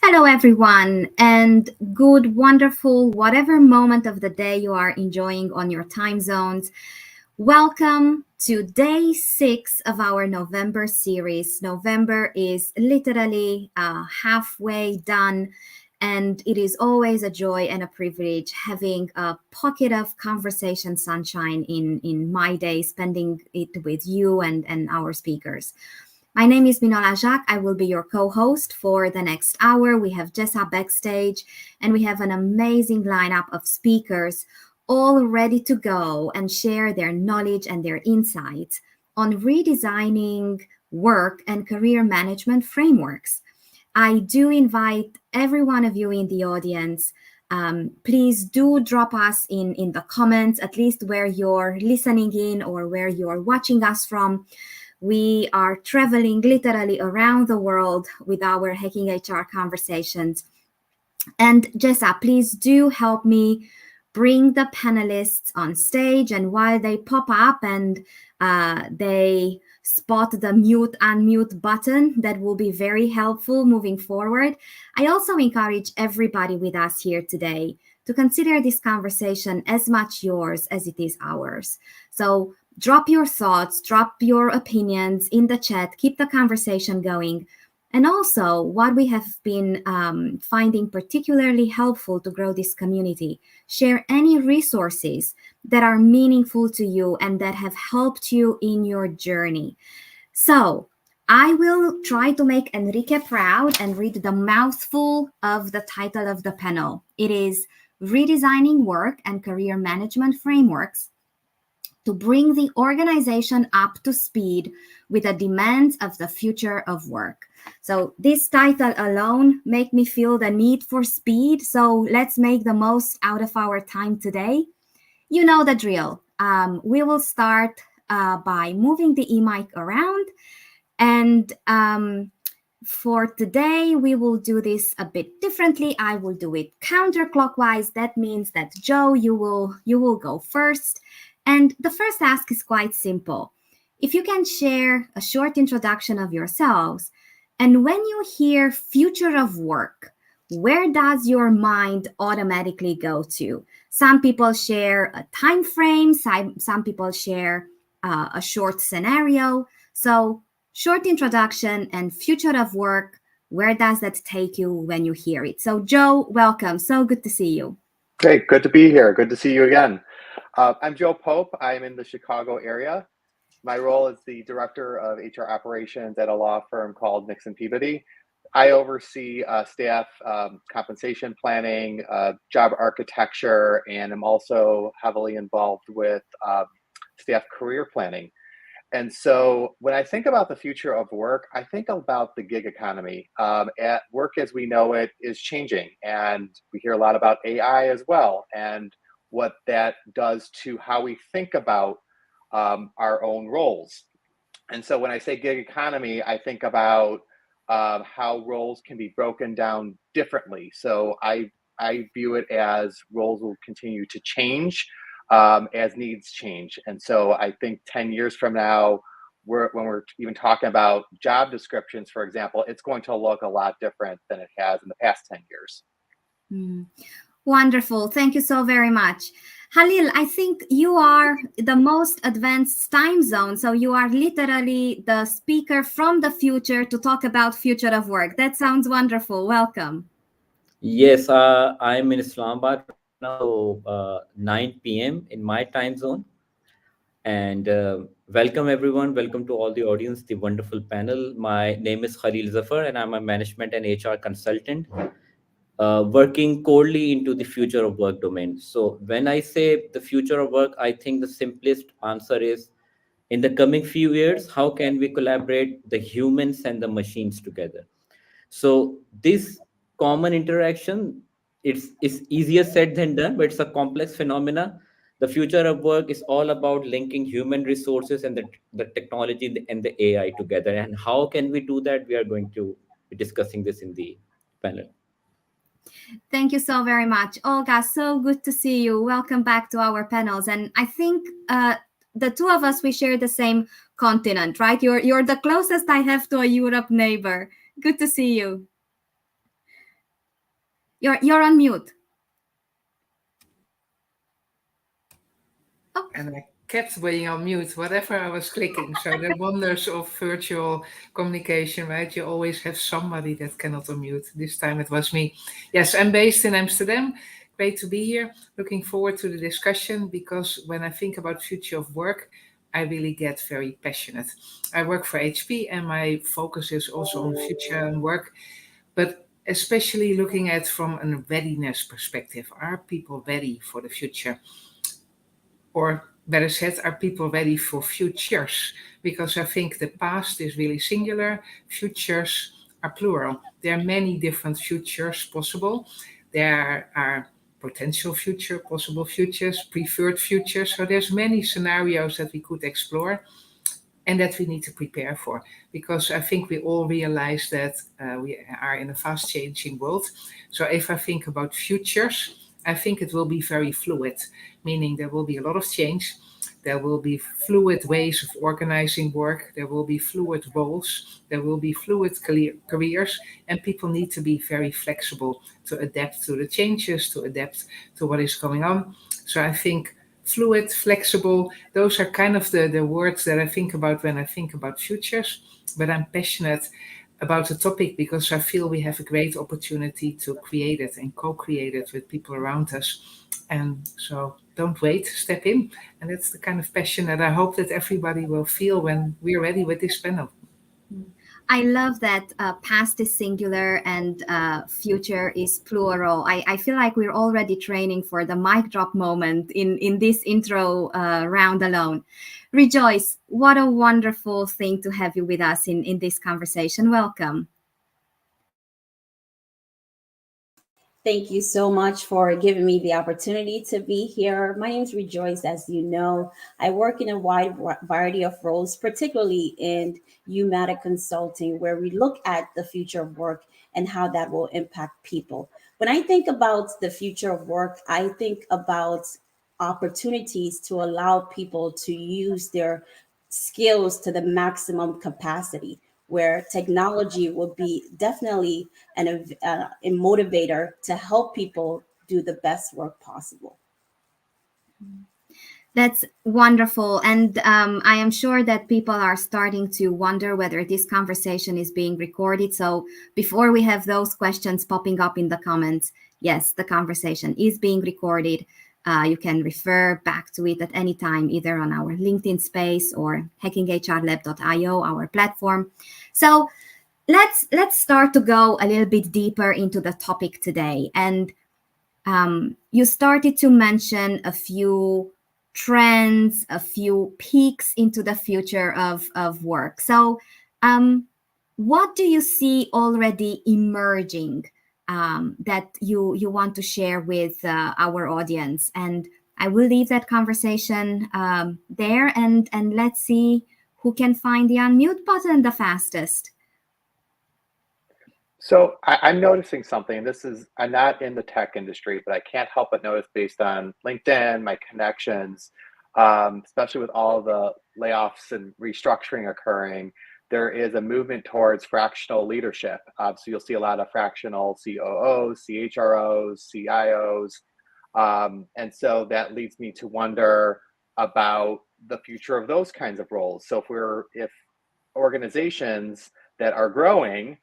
Hello, everyone, and good, wonderful, whatever moment of the day you are enjoying on your time zones. Welcome to day 6 of our November series. November is literally halfway done, and it is always a joy and a privilege having a pocket of conversation sunshine in my day, spending it with you and our speakers. My name is Minola Jacques. I will be your co-host for the next hour. We have Jessa backstage, and we have an amazing lineup of speakers all ready to go and share their knowledge and their insights on redesigning work and career management frameworks. I do invite every one of you in the audience. Please do drop us in the comments, at least where you're listening in or where you're watching us from. We are traveling literally around the world with our Hacking HR conversations. And Jessa, please do help me bring the panelists on stage. And while they pop up and they spot the mute, unmute button, that will be very helpful moving forward. I also encourage everybody with us here today to consider this conversation as much yours as it is ours. So drop your thoughts, drop your opinions in the chat, keep the conversation going. And also, what we have been finding particularly helpful to grow this community, share any resources that are meaningful to you and that have helped you in your journey. So I will try to make Enrique proud and read the mouthful of the title of the panel. It is Redesigning Work and Career Management Frameworks to bring the organization up to speed with the demands of the future of work. So this title alone make me feel the need for speed. So let's make the most out of our time today. You know the drill. We will start by moving the eMic around. And for today, we will do this a bit differently. I will do it counterclockwise. That means that Joe, you will go first. And the first ask is quite simple. If you can share a short introduction of yourselves, and when you hear future of work, where does your mind automatically go to? Some people share a time frame, some people share a short scenario. So, short introduction and future of work. Where does that take you when you hear it? So, Joe, welcome. So good to see you. Great, good to be here. Good to see you again. I'm Joe Pope. I'm in the Chicago area. My role is the Director of HR Operations at a law firm called Nixon Peabody. I oversee staff compensation planning, job architecture, and I'm also heavily involved with staff career planning. And so when I think about the future of work, I think about the gig economy. At work as we know it is changing, and we hear a lot about AI as well, and what that does to how we think about our own roles. And so when I say gig economy, I think about how roles can be broken down differently. So I view it as roles will continue to change as needs change. And so I think 10 years from now, when we're even talking about job descriptions, for example, it's going to look a lot different than it has in the past 10 years. Wonderful. Thank you so very much. Halil, I think you are the most advanced time zone. So you are literally the speaker from the future to talk about future of work. That sounds wonderful. Welcome. Yes, I'm in Islamabad right now, so 9 p.m. in my time zone. And welcome, everyone. Welcome to all the audience, the wonderful panel. My name is Khalil Zafar, and I'm a management and HR consultant working corely into the future of work domain. So when I say the future of work, I think the simplest answer is in the coming few years, how can we collaborate the humans and the machines together? So this common interaction, it's easier said than done, but it's a complex phenomena. The future of work is all about linking human resources and the technology and the AI together. And how can we do that? We are going to be discussing this in the panel. Thank you so very much. Olga, so good to see you. Welcome back to our panels. And I think the two of us, we share the same continent, right? You're the closest I have to a Europe neighbor. Good to see you. You're on mute. Oh. And I kept being on mute, whatever I was clicking. So the wonders of virtual communication, right? You always have somebody that cannot unmute. This time it was me. Yes, I'm based in Amsterdam. Great to be here. Looking forward to the discussion because when I think about future of work, I really get very passionate. I work for HP and my focus is also on future and work, but especially looking at from a readiness perspective. Are people ready for the future? Or better said, are people ready for futures? Because I think the past is really singular, futures are plural. There are many different futures possible. There are potential future, possible futures, preferred futures. So there's many scenarios that we could explore and that we need to prepare for. Because I think we all realize that we are in a fast changing world. So if I think about futures, I think it will be very fluid, meaning there will be a lot of change. There will be fluid ways of organizing work. There will be fluid roles. There will be fluid careers. And people need to be very flexible to adapt to the changes, to adapt to what is going on. So I think fluid, flexible, those are kind of the words that I think about when I think about futures. But I'm passionate about the topic because I feel we have a great opportunity to create it and co-create it with people around us. And so don't wait, step in. And that's the kind of passion that I hope that everybody will feel when we're ready with this panel. I love that past is singular and future is plural. I feel like we're already training for the mic drop moment in this intro round alone. Rejoice, what a wonderful thing to have you with us in this conversation. Welcome. Thank you so much for giving me the opportunity to be here. My name is Rejoice, as you know. I work in a wide variety of roles, particularly in Umata Consulting, where we look at the future of work and how that will impact people. When I think about the future of work, I think about opportunities to allow people to use their skills to the maximum capacity, where technology will be definitely a motivator to help people do the best work possible. That's wonderful. And I am sure that people are starting to wonder whether this conversation is being recorded. So before we have those questions popping up in the comments, yes, the conversation is being recorded. You can refer back to it at any time, either on our LinkedIn space or hackinghrlab.io, our platform. So let's start to go a little bit deeper into the topic today. And you started to mention a few trends, a few peaks into the future of work. So what do you see already emerging that you want to share with our audience? And I will leave that conversation there, and let's see who can find the unmute button the fastest. So I'm noticing something, and I'm not in the tech industry, but I can't help but notice based on LinkedIn, my connections, especially with all the layoffs and restructuring occurring, there is a movement towards fractional leadership. So you'll see a lot of fractional COOs, CHROs, CIOs. And so that leads me to wonder about the future of those kinds of roles. So if organizations that are growing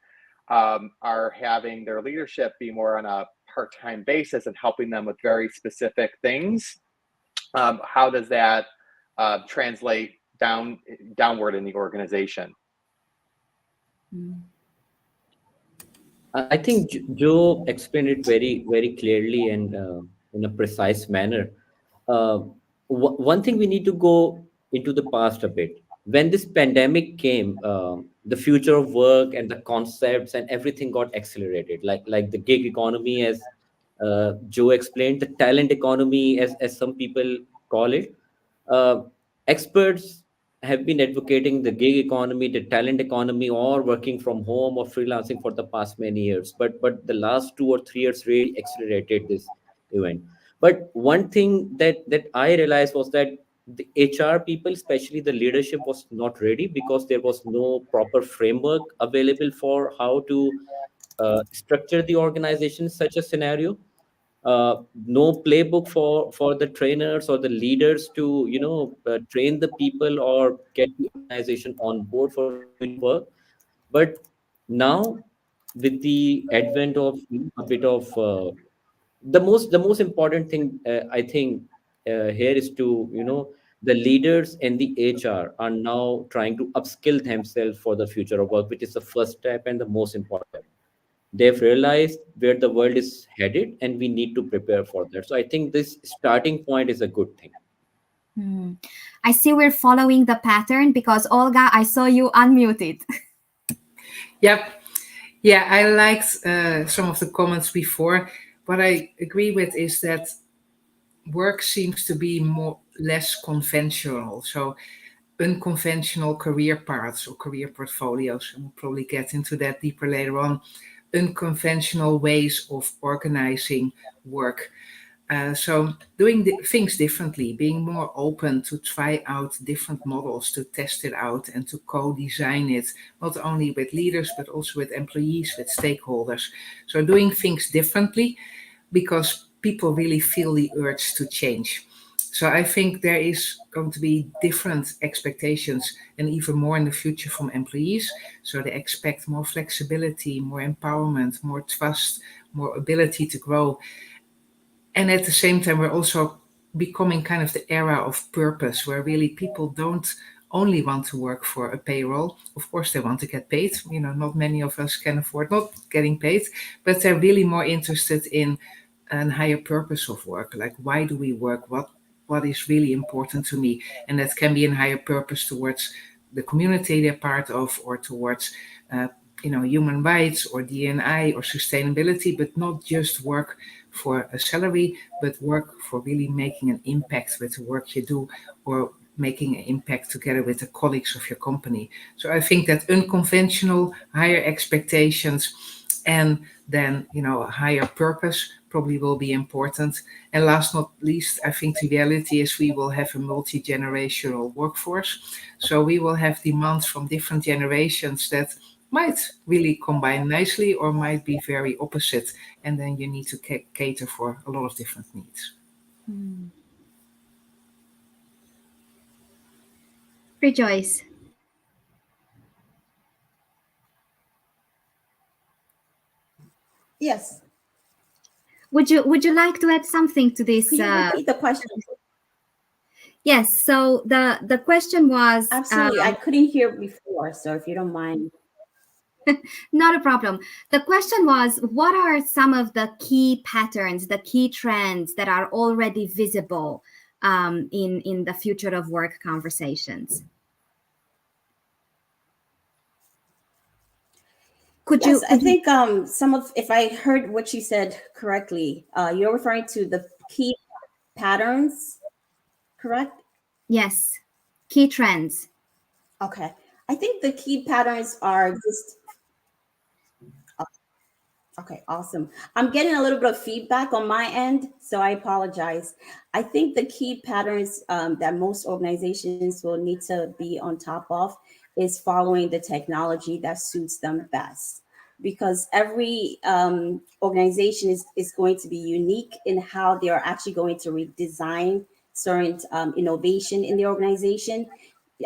are having their leadership be more on a part-time basis and helping them with very specific things, how does that translate downward in the organization? I think Joe explained it very, very clearly and in a precise manner. One thing we need to go into the past a bit. When this pandemic came, the future of work and the concepts and everything got accelerated. Like the gig economy, as Joe explained, the talent economy, as some people call it. Experts have been advocating the gig economy, the talent economy, or working from home or freelancing for the past many years. But the last 2 or 3 years really accelerated this event. But one thing that I realized was that the HR people, especially the leadership, was not ready because there was no proper framework available for how to structure the organization in such a scenario. No playbook for the trainers or the leaders to train the people or get the organization on board for doing work. But now, with the advent of a bit of the most important thing, I think here is to the leaders and the HR are now trying to upskill themselves for the future of work, which is the first step and the most important step. They've realized where the world is headed, and we need to prepare for that. So I think this starting point is a good thing. I see we're following the pattern because Olga, I saw you unmuted. Yep. Yeah, I liked some of the comments before. What I agree with is that work seems to be less conventional. So unconventional career paths or career portfolios, and we'll probably get into that deeper later on. Unconventional ways of organizing work. So doing things differently, being more open to try out different models, to test it out and to co-design it, not only with leaders, but also with employees, with stakeholders. So doing things differently because people really feel the urge to change. So I think there is going to be different expectations and even more in the future from employees. So they expect more flexibility, more empowerment, more trust, more ability to grow. And at the same time, we're also becoming kind of the era of purpose, where really people don't only want to work for a payroll. Of course, they want to get paid. Not many of us can afford not getting paid, but they're really more interested in a higher purpose of work. Like, why do we work? What is really important to me? And that can be a higher purpose towards the community they're part of, or towards human rights or D&I or sustainability, but not just work for a salary, but work for really making an impact with the work you do, or making an impact together with the colleagues of your company. So I think that unconventional, higher expectations, and then a higher purpose probably will be important. And last not least, I think the reality is we will have a multi-generational workforce. So we will have demands from different generations that might really combine nicely or might be very opposite. And then you need to cater for a lot of different needs. Rejoice. Yes. Would you like to add something to this? Could you repeat the question? Yes. So the question was Absolutely. I couldn't hear before, so if you don't mind. not a problem. The question was, what are some of the key patterns, the key trends that are already visible in the future of work conversations? I think if I heard what you said correctly, you're referring to the key patterns, correct? Yes, key trends. Okay. I think the key patterns are just okay, awesome. I'm getting a little bit of feedback on my end, so I apologize. I think the key patterns that most organizations will need to be on top of is following the technology that suits them best. Because every organization is going to be unique in how they are actually going to redesign certain innovation in the organization.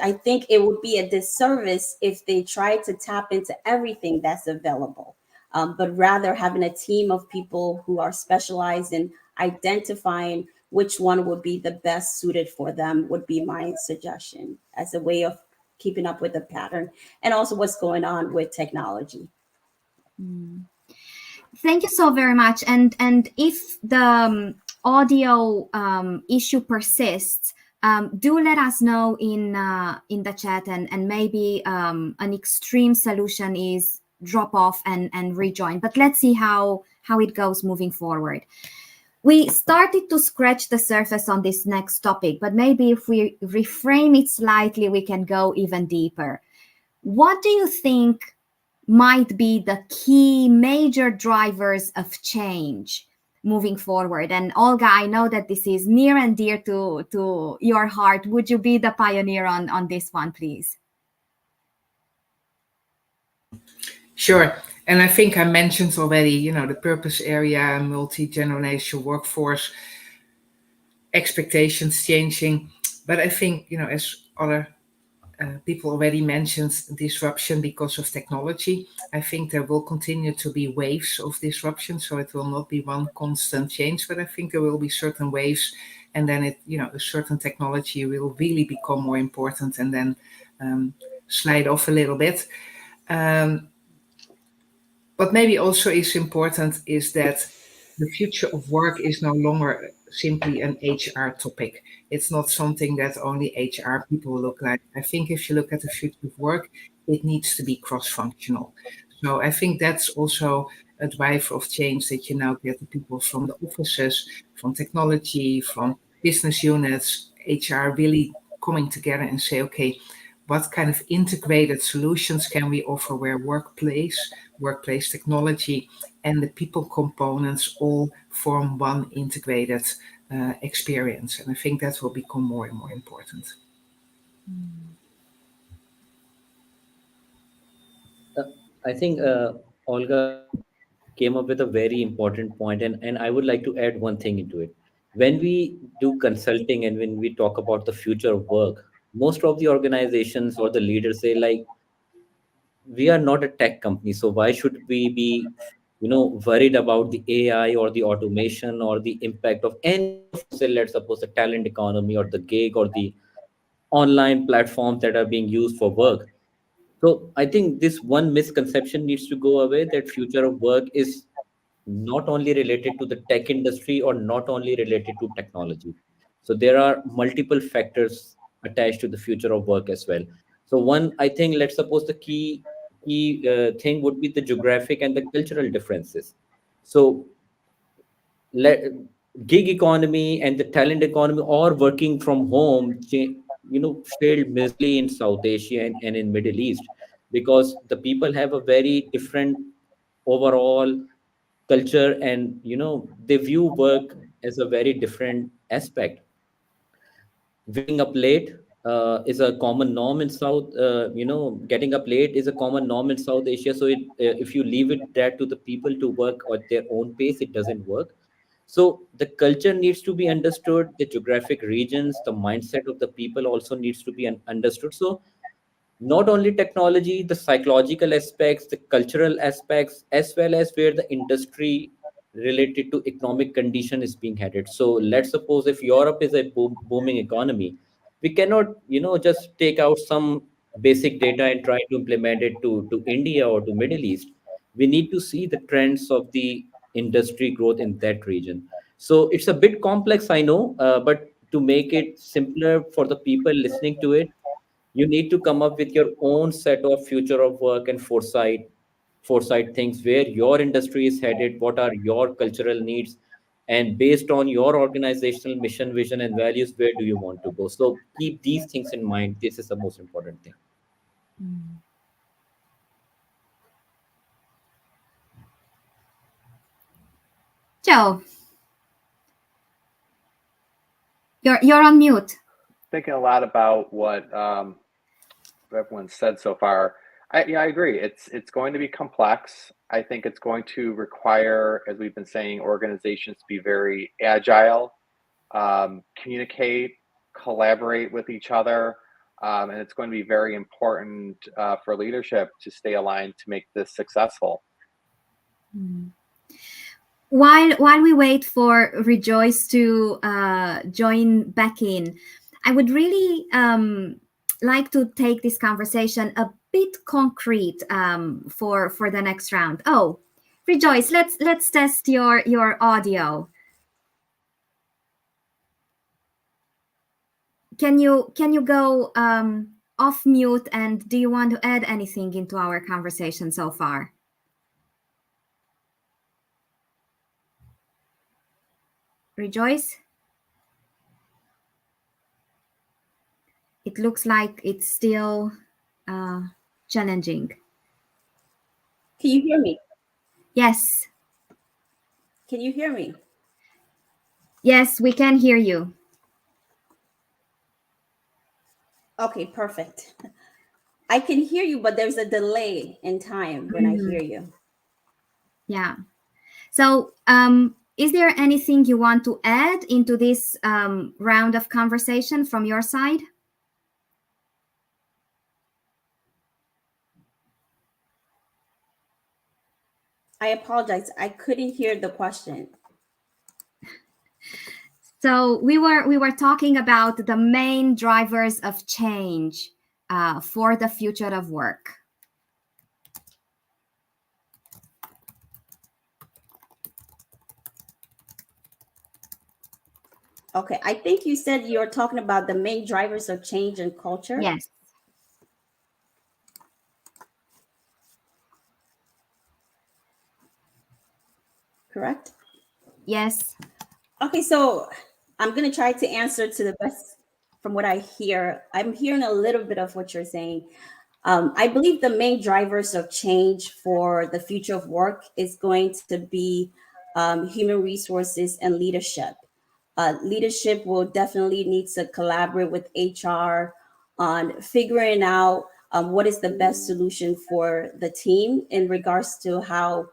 I think it would be a disservice if they try to tap into everything that's available. But rather having a team of people who are specialized in identifying which one would be the best suited for them would be my suggestion as a way of keeping up with the pattern and also what's going on with technology. Thank you so very much. And if the audio issue persists, do let us know in the chat, and maybe an extreme solution is drop off and rejoin. But let's see how it goes moving forward. We started to scratch the surface on this next topic, but maybe if we reframe it slightly, we can go even deeper. What do you think might be the key major drivers of change moving forward? And Olga, I know that this is near and dear to your heart. Would you be the pioneer on this one, please? Sure. And I think I mentioned already, the purpose area, multi-generational workforce, expectations changing. But I think, as other people already mentioned, disruption because of technology. I think there will continue to be waves of disruption. So it will not be one constant change, but I think there will be certain waves. And then a certain technology will really become more important and then slide off a little bit. What maybe also is important is that the future of work is no longer simply an HR topic. It's not something that only HR people look like. I think if you look at the future of work, it needs to be cross-functional. So I think that's also a driver of change, that you now get the people from the offices, from technology, from business units, HR really coming together and say, okay, what kind of integrated solutions can we offer where workplace technology, and the people components all form one integrated experience. And I think that will become more and more important. I think Olga came up with a very important point, and I would like to add one thing into it. When we do consulting and when we talk about the future of work, most of the organizations or the leaders say, like, we are not a tech company, so why should we be worried about the AI or the automation or the impact of any of, say, let's suppose, the talent economy or the gig or the online platforms that are being used for work. So I think this one misconception needs to go away, that future of work is not only related to the tech industry or not only related to technology. So there are multiple factors attached to the future of work as well. So one, I think, let's suppose the key thing would be the geographic and the cultural differences. So let, gig economy and the talent economy or working from home failed miserably in South Asia and in Middle East, because the people have a very different overall culture, and they view work as a very different aspect. Waking up late is a common norm in South, getting up late is a common norm in South Asia. So if you leave it there to the people to work at their own pace, it doesn't work. So the culture needs to be understood, the geographic regions, the mindset of the people also needs to be understood. So not only technology, the psychological aspects, the cultural aspects, as well as where the industry related to economic condition is being headed. So let's suppose if Europe is a booming economy, we cannot, just take out some basic data and try to implement it to India or to Middle East. We need to see the trends of the industry growth in that region. So it's a bit complex, I know, but to make it simpler for the people listening to it, you need to come up with your own set of future of work and foresight things, where your industry is headed, what are your cultural needs, and based on your organizational mission, vision, and values, where do you want to go. So keep these things in mind. This is the most important thing. Joe, you're on mute. Thinking a lot about what everyone said so far. I agree. It's going to be complex. I think it's going to require, as we've been saying, organizations to be very agile, communicate, collaborate with each other, and it's going to be very important for leadership to stay aligned to make this successful. While we wait for Rejoice to join back in, I would really like to take this conversation a bit concrete for the next round. Oh, Rejoice, let's test your audio. Can you go off mute, and do you want to add anything into our conversation so far? Rejoice? It looks like it's still challenging. Can you hear me? Yes. Can you hear me? Yes, we can hear you. Okay, perfect. I can hear you, but there's a delay in time when I hear you. Yeah. So, is there anything you want to add into this round of conversation from your side? I apologize. I couldn't hear the question. So we were talking about the main drivers of change for the future of work. Okay, I think you said you're talking about the main drivers of change in culture. Yes. Correct? Yes. Okay, so I'm going to try to answer to the best from what I hear. I'm hearing a little bit of what you're saying. I believe the main drivers of change for the future of work is going to be human resources and leadership. Leadership will definitely need to collaborate with HR on figuring out what is the best solution for the team in regards to how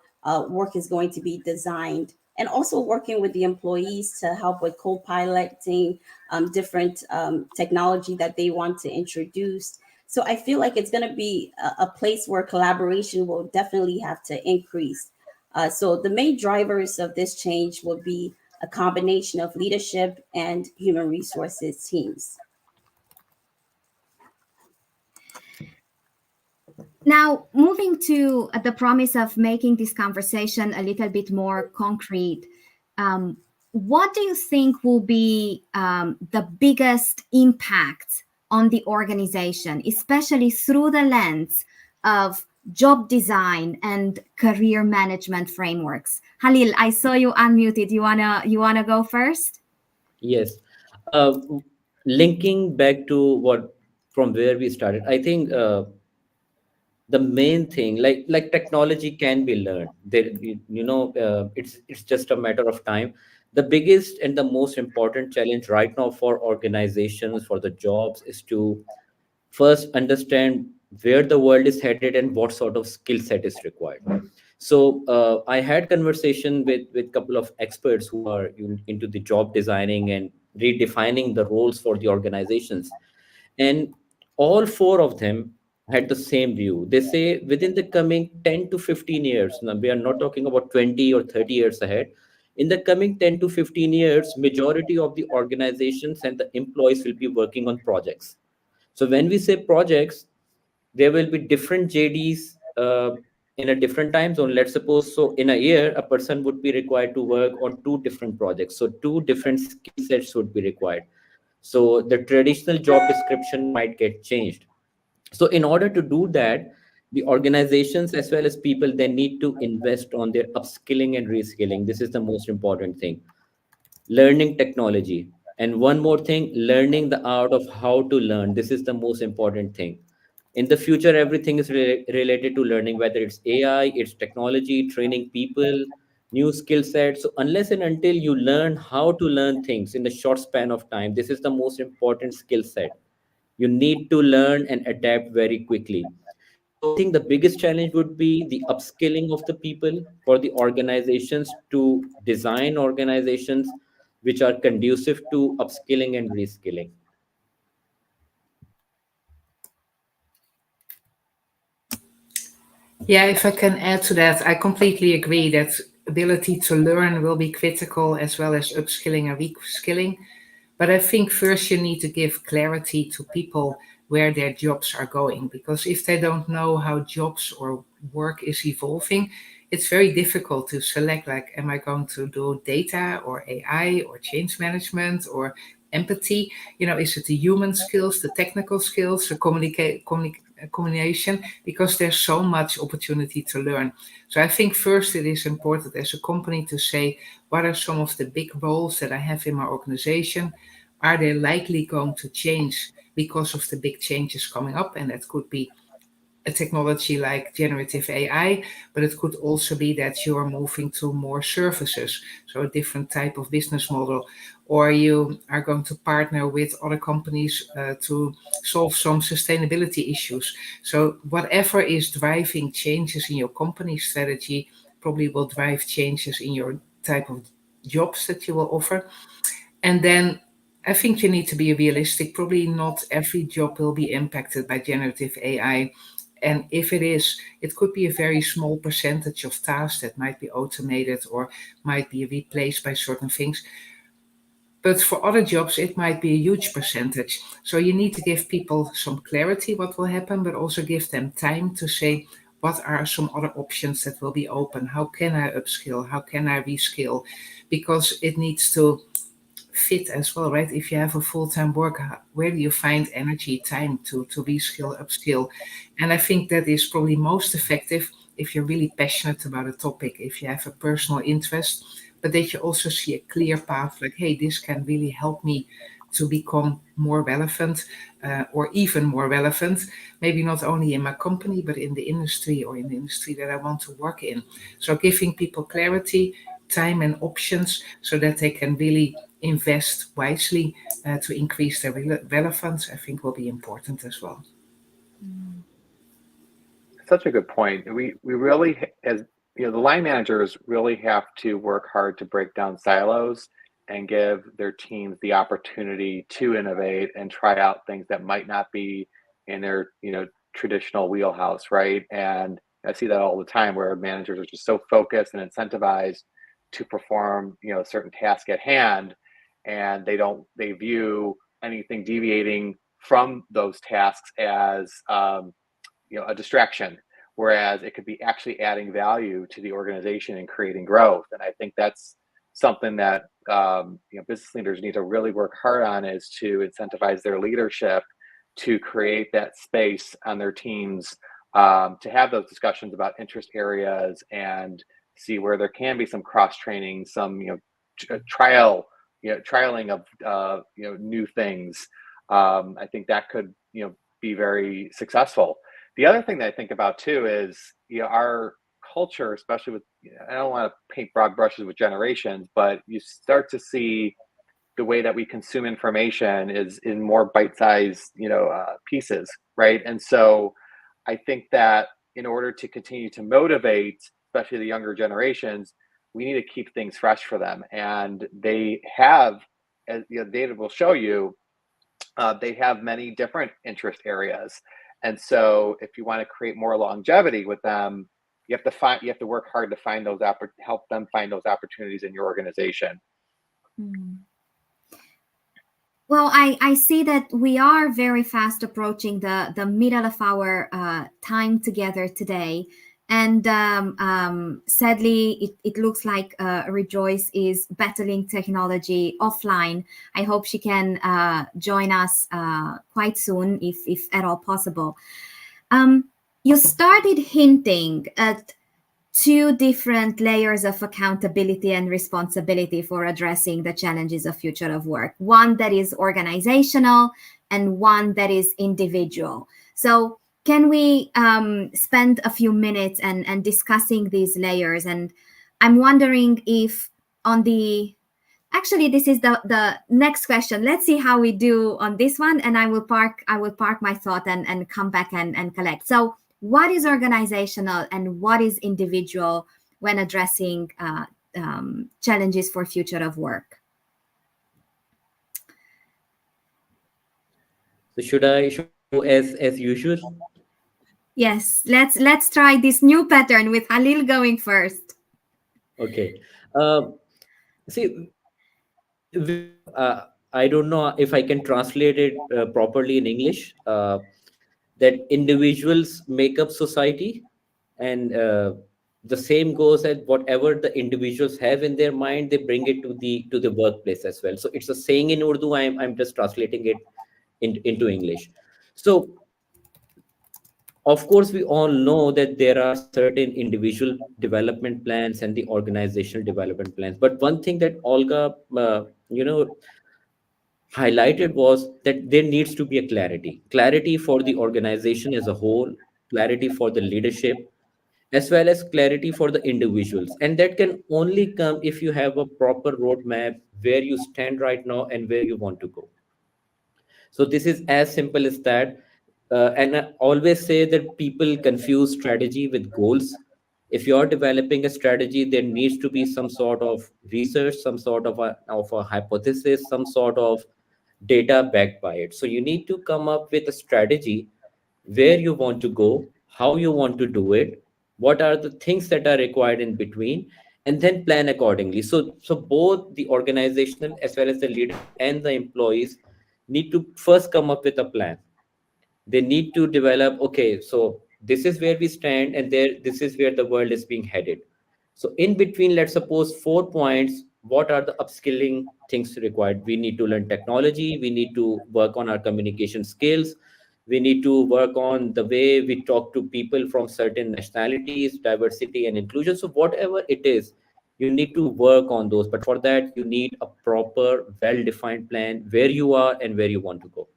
work is going to be designed, and also working with the employees to help with co-piloting different technology that they want to introduce. So I feel like it's going to be a place where collaboration will definitely have to increase. So the main drivers of this change will be a combination of leadership and human resources teams. Now, moving to the promise of making this conversation a little bit more concrete, what do you think will be the biggest impact on the organization, especially through the lens of job design and career management frameworks? Halil, I saw you unmuted. You wanna go first? Yes. Linking back to from where we started, I think the main thing, like technology can be learned. It's just a matter of time. The biggest and the most important challenge right now for organizations, for the jobs, is to first understand where the world is headed and what sort of skill set is required. So I had conversation with a couple of experts who are into the job designing and redefining the roles for the organizations. And all four of them had the same view. They say within the coming 10 to 15 years, now we are not talking about 20 or 30 years ahead. In the coming 10 to 15 years, majority of the organizations and the employees will be working on projects. So when we say projects, there will be different JDs in a different time zone. Let's suppose, so in a year, a person would be required to work on two different projects. So two different skill sets would be required. So the traditional job description might get changed. So in order to do that, the organizations as well as people, they need to invest on their upskilling and reskilling. This is the most important thing. Learning technology. And one more thing, learning the art of how to learn. This is the most important thing. In the future, everything is related to learning, whether it's AI, it's technology, training people, new skill sets. So unless and until you learn how to learn things in a short span of time, this is the most important skill set. You need to learn and adapt very quickly. So I think the biggest challenge would be the upskilling of the people for the organizations to design organizations which are conducive to upskilling and reskilling. Yeah, if I can add to that, I completely agree that ability to learn will be critical as well as upskilling and reskilling. But I think first you need to give clarity to people where their jobs are going, because if they don't know how jobs or work is evolving, it's very difficult to select, like, am I going to do data or AI or change management or empathy? Is it the human skills, the technical skills, the combination? Because there's so much opportunity to learn. So I think first it is important as a company to say, what are some of the big roles that I have in my organization? Are they likely going to change because of the big changes coming up? And that could be a technology like generative AI, but it could also be that you are moving to more services, so a different type of business model, or you are going to partner with other companies to solve some sustainability issues. So whatever is driving changes in your company strategy probably will drive changes in your type of jobs that you will offer. And then I think you need to be realistic. Probably not every job will be impacted by generative AI. And if it is, it could be a very small percentage of tasks that might be automated or might be replaced by certain things. But for other jobs, it might be a huge percentage. So you need to give people some clarity what will happen, but also give them time to say, what are some other options that will be open? How can I upskill? How can I reskill? Because it needs to fit as well, right? If you have a full-time work, where do you find energy, time to reskill, upskill? And I think that is probably most effective if you're really passionate about a topic, if you have a personal interest, but that you also see a clear path, like, hey, this can really help me to become more relevant, or even more relevant, maybe not only in my company, but in the industry or in the industry that I want to work in. So giving people clarity, time and options so that they can really invest wisely to increase their relevance, I think will be important as well. Such a good point. We really, as the line managers really have to work hard to break down silos and give their teams the opportunity to innovate and try out things that might not be in their traditional wheelhouse, right? And I see that all the time where managers are just so focused and incentivized to perform a certain task at hand, and they view anything deviating from those tasks as a distraction, whereas it could be actually adding value to the organization and creating growth. And I think that's something that business leaders need to really work hard on, is to incentivize their leadership to create that space on their teams, to have those discussions about interest areas and see where there can be some cross training, some trialing of new things. I think that could be very successful. The other thing that I think about too is our culture, especially with, I don't want to paint broad brushes with generations, but you start to see the way that we consume information is in more bite-sized pieces, right? And so I think that in order to continue to motivate especially the younger generations, we need to keep things fresh for them. And they have, as data will show you, they have many different interest areas. And so if you want to create more longevity with them, you have to work hard to find those help them find those opportunities in your organization. Well, I see that we are very fast approaching the middle of our time together today. And sadly, it looks like Rejoice is battling technology offline. I hope she can join us quite soon, if at all possible. You started hinting at two different layers of accountability and responsibility for addressing the challenges of future of work. One that is organizational and one that is individual. So can we spend a few minutes and discussing these layers? And I'm wondering if actually, this is the next question. Let's see how we do on this one, and I will park my thought and come back and collect. So what is organizational and what is individual when addressing challenges for future of work? So should I show as usual? Yes, let's try this new pattern with Halil going first. Okay. See, I don't know if I can translate it properly in English. That individuals make up society, and the same goes at whatever the individuals have in their mind, they bring it to the workplace as well. So it's a saying in Urdu. I'm just translating it into English. So of course, we all know that there are certain individual development plans and the organizational development plans. But one thing that Olga, highlighted was that there needs to be a clarity for the organization as a whole, clarity for the leadership, as well as clarity for the individuals. And that can only come if you have a proper roadmap where you stand right now and where you want to go. So this is as simple as that. And I always say that people confuse strategy with goals. If you're developing a strategy, there needs to be some sort of research, some sort of a hypothesis, some sort of data backed by it. So you need to come up with a strategy where you want to go, how you want to do it, what are the things that are required in between, and then plan accordingly. So both the organizational as well as the leader and the employees need to first come up with a plan. They need to develop, okay, so this is where we stand, and this is where the world is being headed. So in between, let's suppose 4 points, what are the upskilling things required? We need to learn technology, we need to work on our communication skills, we need to work on the way we talk to people from certain nationalities, diversity and inclusion. So whatever it is, you need to work on those. But for that, you need a proper, well-defined plan where you are and where you want to go.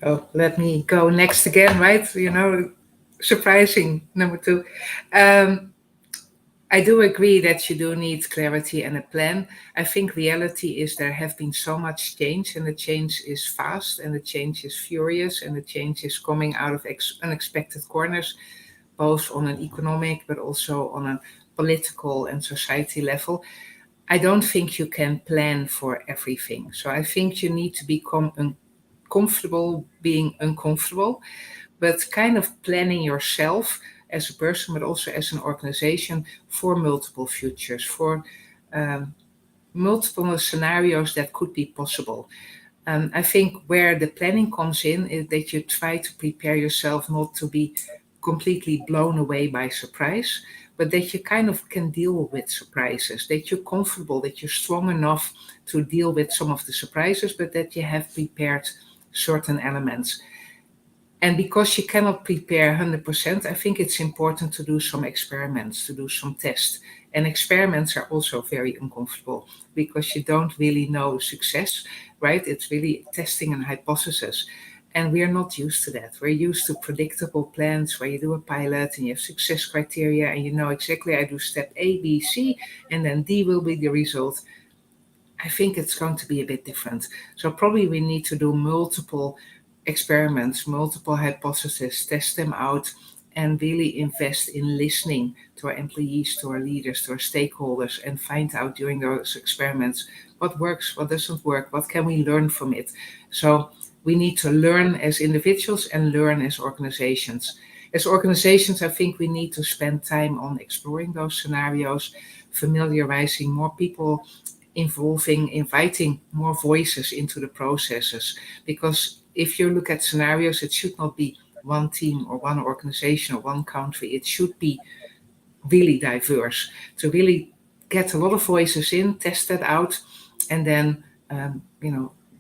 Oh, let me go next again, right? Surprising, number 2. I do agree that you do need clarity and a plan. I think reality is there have been so much change, and the change is fast, and the change is furious, and the change is coming out of unexpected corners, both on an economic but also on a political and society level. I don't think you can plan for everything. So I think you need to become comfortable being uncomfortable, but kind of planning yourself as a person, but also as an organization for multiple futures, for multiple scenarios that could be possible. I think where the planning comes in is that you try to prepare yourself not to be completely blown away by surprise, but that you kind of can deal with surprises, that you're comfortable, that you're strong enough to deal with some of the surprises, but that you have prepared certain elements. And because you cannot prepare 100%, I think it's important to do some experiments, to do some tests. And experiments are also very uncomfortable because you don't really know success, right? It's really testing an hypothesis. And we're not used to that. We're used to predictable plans where you do a pilot and you have success criteria and you know exactly I do step A, B, C, and then D will be the result. I think it's going to be a bit different. So probably we need to do multiple experiments, multiple hypotheses, test them out, and really invest in listening to our employees, to our leaders, to our stakeholders, and find out during those experiments what works, what doesn't work, what can we learn from it. So we need to learn as individuals and learn as organizations. As organizations, I think we need to spend time on exploring those scenarios, familiarizing more people, inviting more voices into the processes. Because if you look at scenarios, it should not be one team or one organization or one country. It should be really diverse to really get a lot of voices in, test that out, and then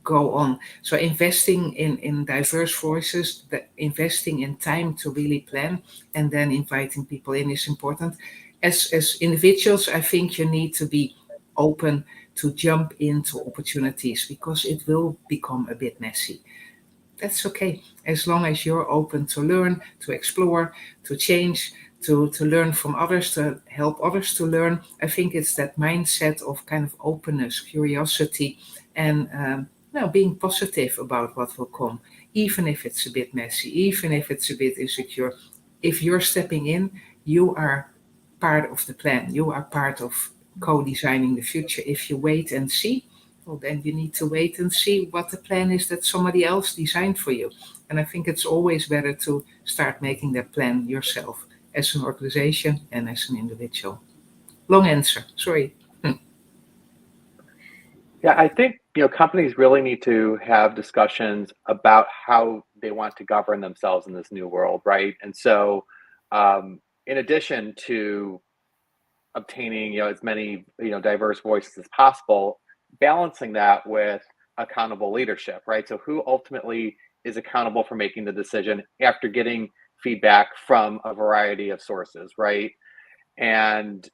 go on. So investing in diverse voices, investing in time to really plan, and then inviting people in is important. As individuals, I think you need to be open to jump into opportunities because it will become a bit messy. That's okay, as long as you're open to learn, to explore, to change, to learn from others, to help others to learn. I think it's that mindset of kind of openness, curiosity, and being positive about what will come, even if it's a bit messy, even if it's a bit insecure. If you're stepping in, you are part of the plan. You are part of co-designing the future. If you wait and see, well, then you need to wait and see what the plan is that somebody else designed for you. And I think it's always better to start making that plan yourself as an organization and as an individual. Long answer, sorry. Yeah, I think companies really need to have discussions about how they want to govern themselves in this new world, right? And so, in addition to obtaining as many diverse voices as possible, balancing that with accountable leadership, right? So, who ultimately is accountable for making the decision after getting feedback from a variety of sources, right? And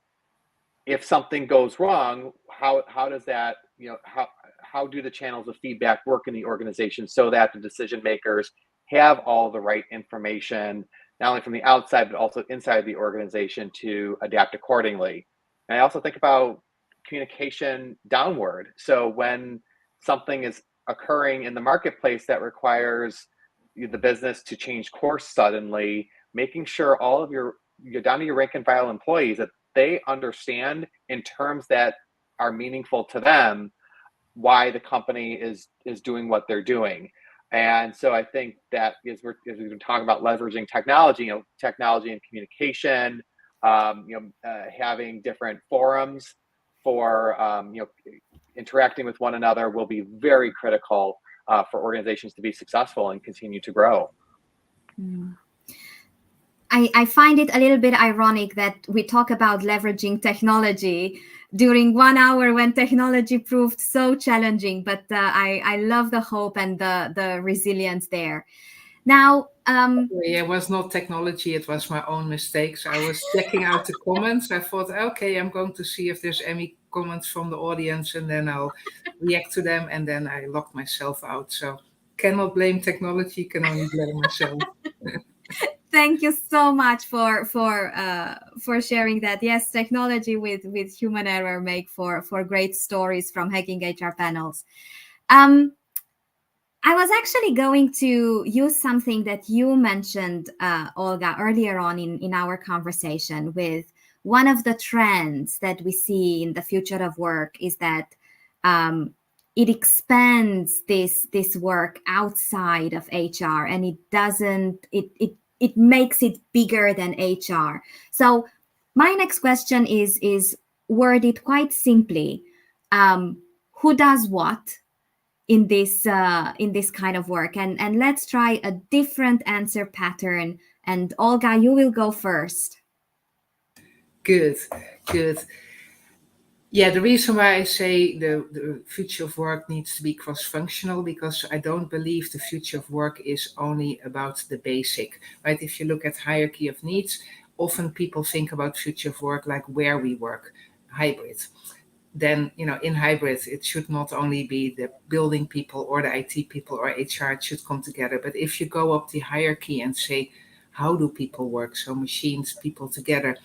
if something goes wrong, how does that, how do the channels of feedback work in the organization so that the decision makers have all the right information, not only from the outside, but also inside the organization to adapt accordingly? And I also think about communication downward. So when something is occurring in the marketplace that requires the business to change course suddenly, making sure all of your down to your rank and file employees that they understand in terms that are meaningful to them why the company is doing what they're doing. And so I think that as we've been talking about leveraging technology, technology and communication, having different forums for interacting with one another will be very critical for organizations to be successful and continue to grow. I find it a little bit ironic that we talk about leveraging technology during 1 hour when technology proved so challenging, but I love the hope and the resilience there. Now, it was not technology, it was my own mistakes. I was checking out the comments. I thought, okay, I'm going to see if there's any comments from the audience and then I'll react to them, and then I locked myself out. So cannot blame technology, can only blame myself. Thank you so much for sharing that. Yes, technology with human error make for great stories from Hacking HR panels. I was actually going to use something that you mentioned, Olga, earlier on in our conversation. With one of the trends that we see in the future of work is that it expands this work outside of HR, and it makes it bigger than HR. So my next question is worded quite simply. Who does what in this kind of work? And let's try a different answer pattern. And Olga, you will go first. Good. Yeah, the reason why I say the future of work needs to be cross-functional, because I don't believe the future of work is only about the basic, right? If you look at hierarchy of needs, often people think about future of work like where we work, hybrid. Then, in hybrid, it should not only be the building people or the IT people or HR, it should come together. But if you go up the hierarchy and say, how do people work? So machines, people together,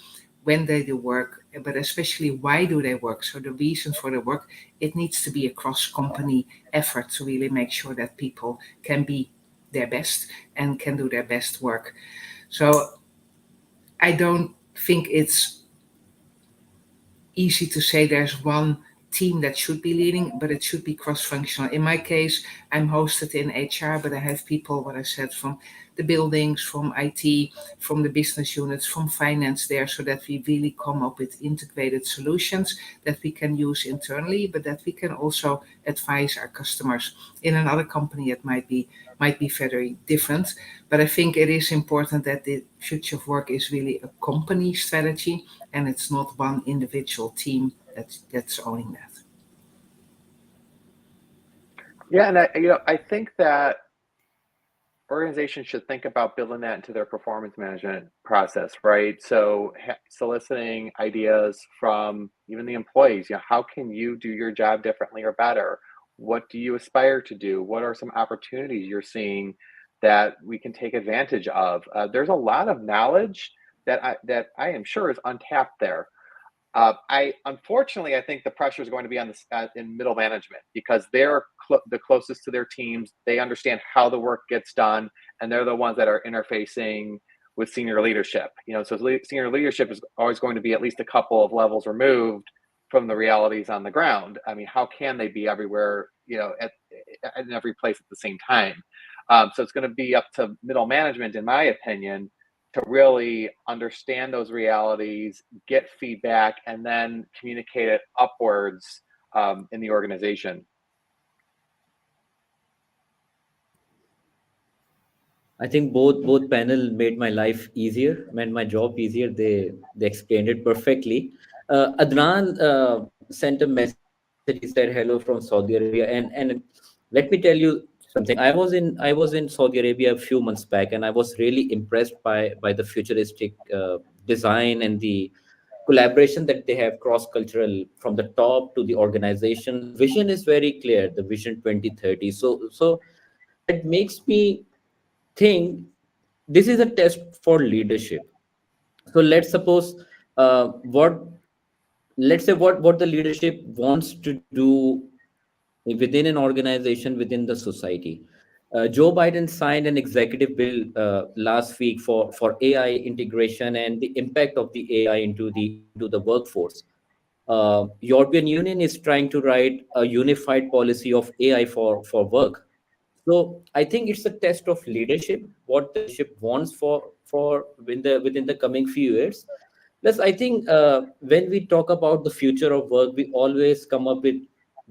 when they do work, but especially why do they work? So the reason for the work, it needs to be a cross-company effort to really make sure that people can be their best and can do their best work. So I don't think it's easy to say there's one team that should be leading, but it should be cross-functional. In my case, I'm hosted in HR, but I have people, what I said, from the buildings, from IT, from the business units, from finance there, so that we really come up with integrated solutions that we can use internally, but that we can also advise our customers. In another company, it might be very different, but I think it is important that the future of work is really a company strategy, and it's not one individual team that's owning that. Yeah, and I think that organizations should think about building that into their performance management process, right? So soliciting ideas from even the employees, how can you do your job differently or better? What do you aspire to do? What are some opportunities you're seeing that we can take advantage of? There's a lot of knowledge that I am sure is untapped there. Unfortunately, I think the pressure is going to be on in middle management, because they're the closest to their teams. They understand how the work gets done, and they're the ones that are interfacing with senior leadership. So senior leadership is always going to be at least a couple of levels removed from the realities on the ground. I mean, how can they be everywhere, in every place at the same time? So it's going to be up to middle management, in my opinion, to really understand those realities, get feedback, and then communicate it upwards in the organization. I think both panel made my life easier, made my job easier. They explained it perfectly. Adnan sent a message. He said hello from Saudi Arabia, and let me tell you something. I was in Saudi Arabia a few months back, and I was really impressed by the futuristic design and the collaboration that they have cross-cultural from the top to the organization. Vision is very clear, the Vision 2030. So that makes me think this is a test for leadership. So let's suppose what let's say what the leadership wants to do within an organization, within the society. Joe Biden signed an executive bill last week for AI integration and the impact of the AI into the workforce. European Union is trying to write a unified policy of AI for work. So I think it's a test of leadership, what the leadership wants for within the coming few years. Plus, I think when we talk about the future of work, we always come up with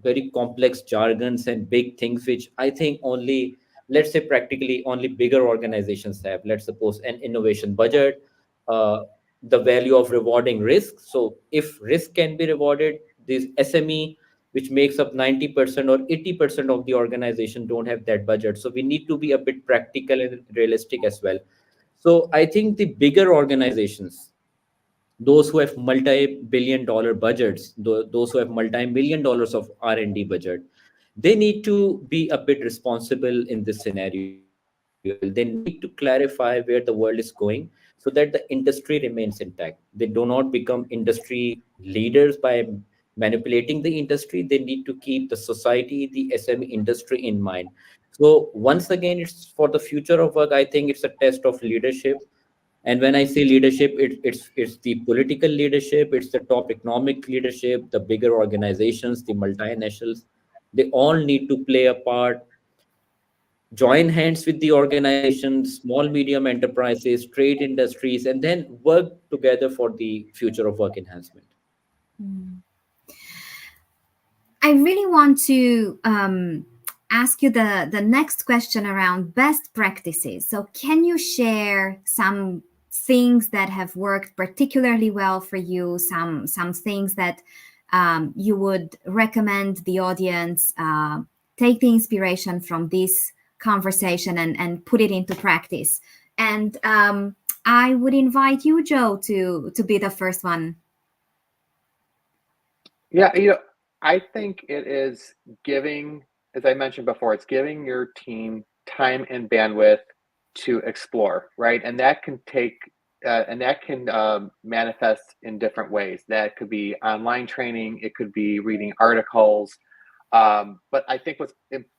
very complex jargons and big things, which I think only, let's say, practically only bigger organizations have. Let's suppose an innovation budget, uh, the value of rewarding risk. So if risk can be rewarded, this SME, which makes up 90% or 80% of the organization, don't have that budget. So we need to be a bit practical and realistic as well. So I think the bigger organizations, those who have multi-billion dollar budgets, those who have multi-million dollars of R&D budget, they need to be a bit responsible in this scenario as well. They need to clarify where the world is going so that the industry remains intact. They do not become industry leaders by manipulating the industry. They need to keep the society, the SME industry in mind. So once again, it's for the future of work. I think it's a test of leadership. And when I say leadership, it's the political leadership, it's the top economic leadership, the bigger organizations, the multinationals. They all need to play a part, join hands with the organizations, small, medium enterprises, trade industries, and then work together for the future of work enhancement. I really want to ask you the next question around best practices. So can you share some things that have worked particularly well for you, some things that you would recommend the audience take the inspiration from this conversation and put it into practice? And I would invite you, Joe, to be the first one. Yeah, I think it is giving, as I mentioned before, it's giving your team time and bandwidth to explore, right? And that can manifest in different ways. That could be online training, it could be reading articles. But I think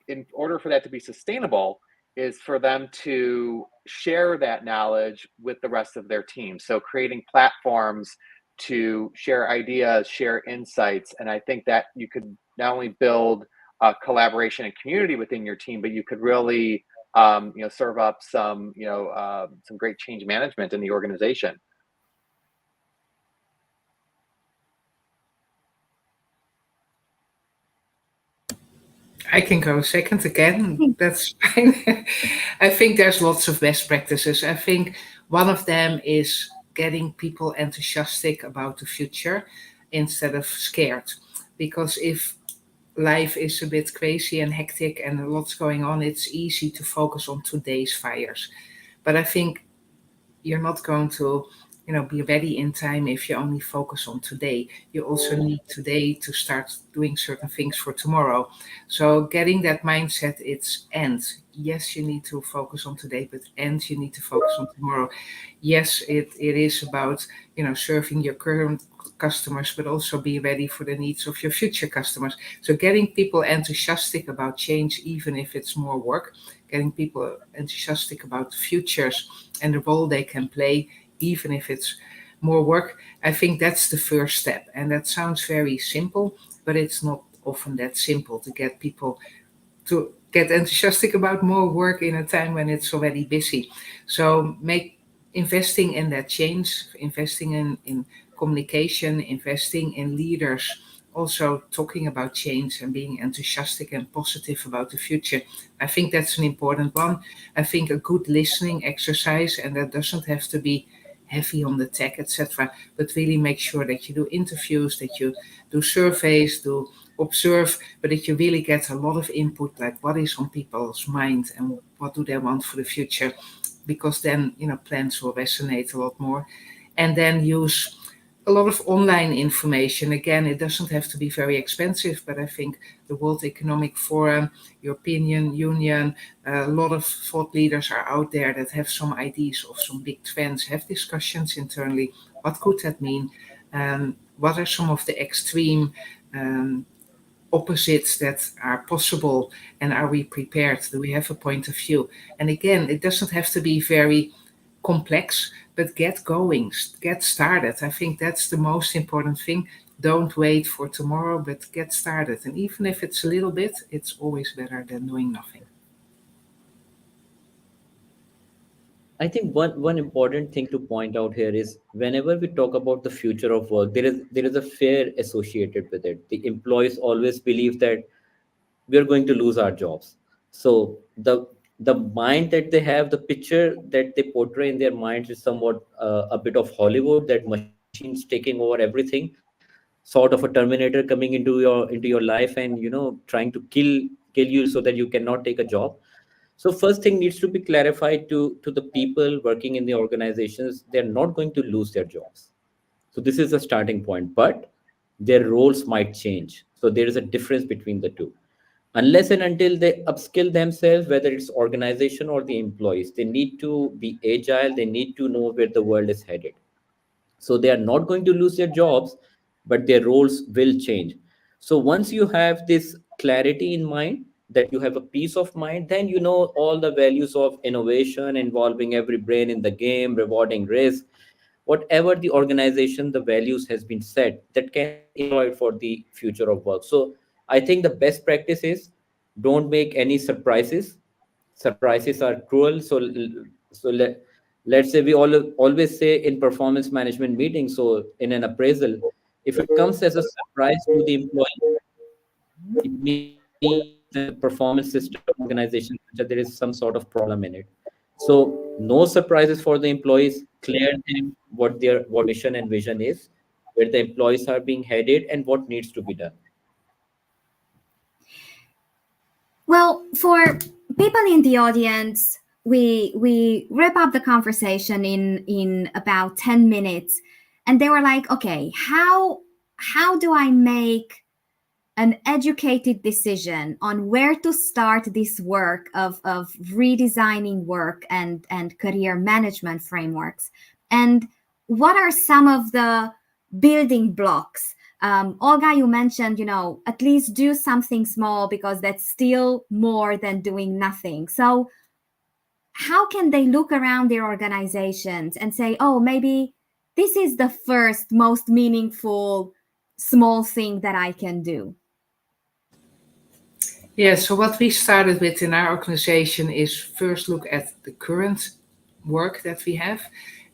in order for that to be sustainable, is for them to share that knowledge with the rest of their team. So creating platforms to share ideas, share insights. And I think that you could not only build collaboration and community within your team, but you could really serve up some great change management in the organization. I can go second again. That's fine. I think there's lots of best practices. I think one of them is getting people enthusiastic about the future instead of scared. Because if life is a bit crazy and hectic and a lot's going on, it's easy to focus on today's fires. But I think you're not going to be ready in time if you only focus on today. You also need today to start doing certain things for tomorrow. So getting that mindset, it's and yes, you need to focus on today, but and you need to focus on tomorrow. Yes, it is about serving your current customers, but also be ready for the needs of your future customers. So getting people enthusiastic about change, even if it's more work, getting people enthusiastic about the futures and the role they can play, even if it's more work. I think that's the first step. And that sounds very simple, but it's not often that simple to get people to get enthusiastic about more work in a time when it's already busy. So investing in that change, investing in communication, investing in leaders, also talking about change and being enthusiastic and positive about the future. I think that's an important one. I think a good listening exercise, and that doesn't have to be heavy on the tech, etc., but really make sure that you do interviews, that you do surveys, do observe, but that you really get a lot of input, like what is on people's mind and what do they want for the future, because then plans will resonate a lot more. And then use a lot of online information. Again, it doesn't have to be very expensive, but I think the World Economic Forum, European Union, a lot of thought leaders are out there that have some ideas of some big trends, have discussions internally. What could that mean? What are some of the extreme opposites that are possible, and are we prepared? Do we have a point of view? And again, it doesn't have to be very complex, but get going, get started. I think that's the most important thing. Don't wait for tomorrow, but get started. And even if it's a little bit, it's always better than doing nothing. I think one important thing to point out here is whenever we talk about the future of work, there is a fear associated with it. The employees always believe that we are going to lose our jobs. So the mind that they have, the picture that they portray in their minds is somewhat a bit of Hollywood, that machines taking over everything, sort of a Terminator coming into your life and trying to kill you so that you cannot take a job. So first thing needs to be clarified to the people working in the organizations. They're not going to lose their jobs. So this is the starting point, but their roles might change. So there is a difference between the two. Unless and until they upskill themselves, whether it's organization or the employees, they need to be agile. They need to know where the world is headed. So they are not going to lose their jobs, but their roles will change. So once you have this clarity in mind, that you have a peace of mind, then you know all the values of innovation, involving every brain in the game, rewarding risk, whatever the organization, the values has been set, that can be employed for the future of work. So I think the best practice is, don't make any surprises. Surprises are cruel. Let's say we always say in performance management meetings, so in an appraisal, if it comes as a surprise to the employee, it means the performance system organization, that there is some sort of problem in it. So no surprises for the employees. Clear them what their mission and vision is, where the employees are being headed, and what needs to be done. Well, for people in the audience, we wrap up the conversation in about 10 minutes, and they were like, okay, how do I make an educated decision on where to start this work of redesigning work and career management frameworks? And what are some of the building blocks? Olga, you mentioned, at least do something small, because that's still more than doing nothing. So how can they look around their organizations and say, oh, maybe this is the first most meaningful small thing that I can do? Yeah, so what we started with in our organization is first look at the current work that we have,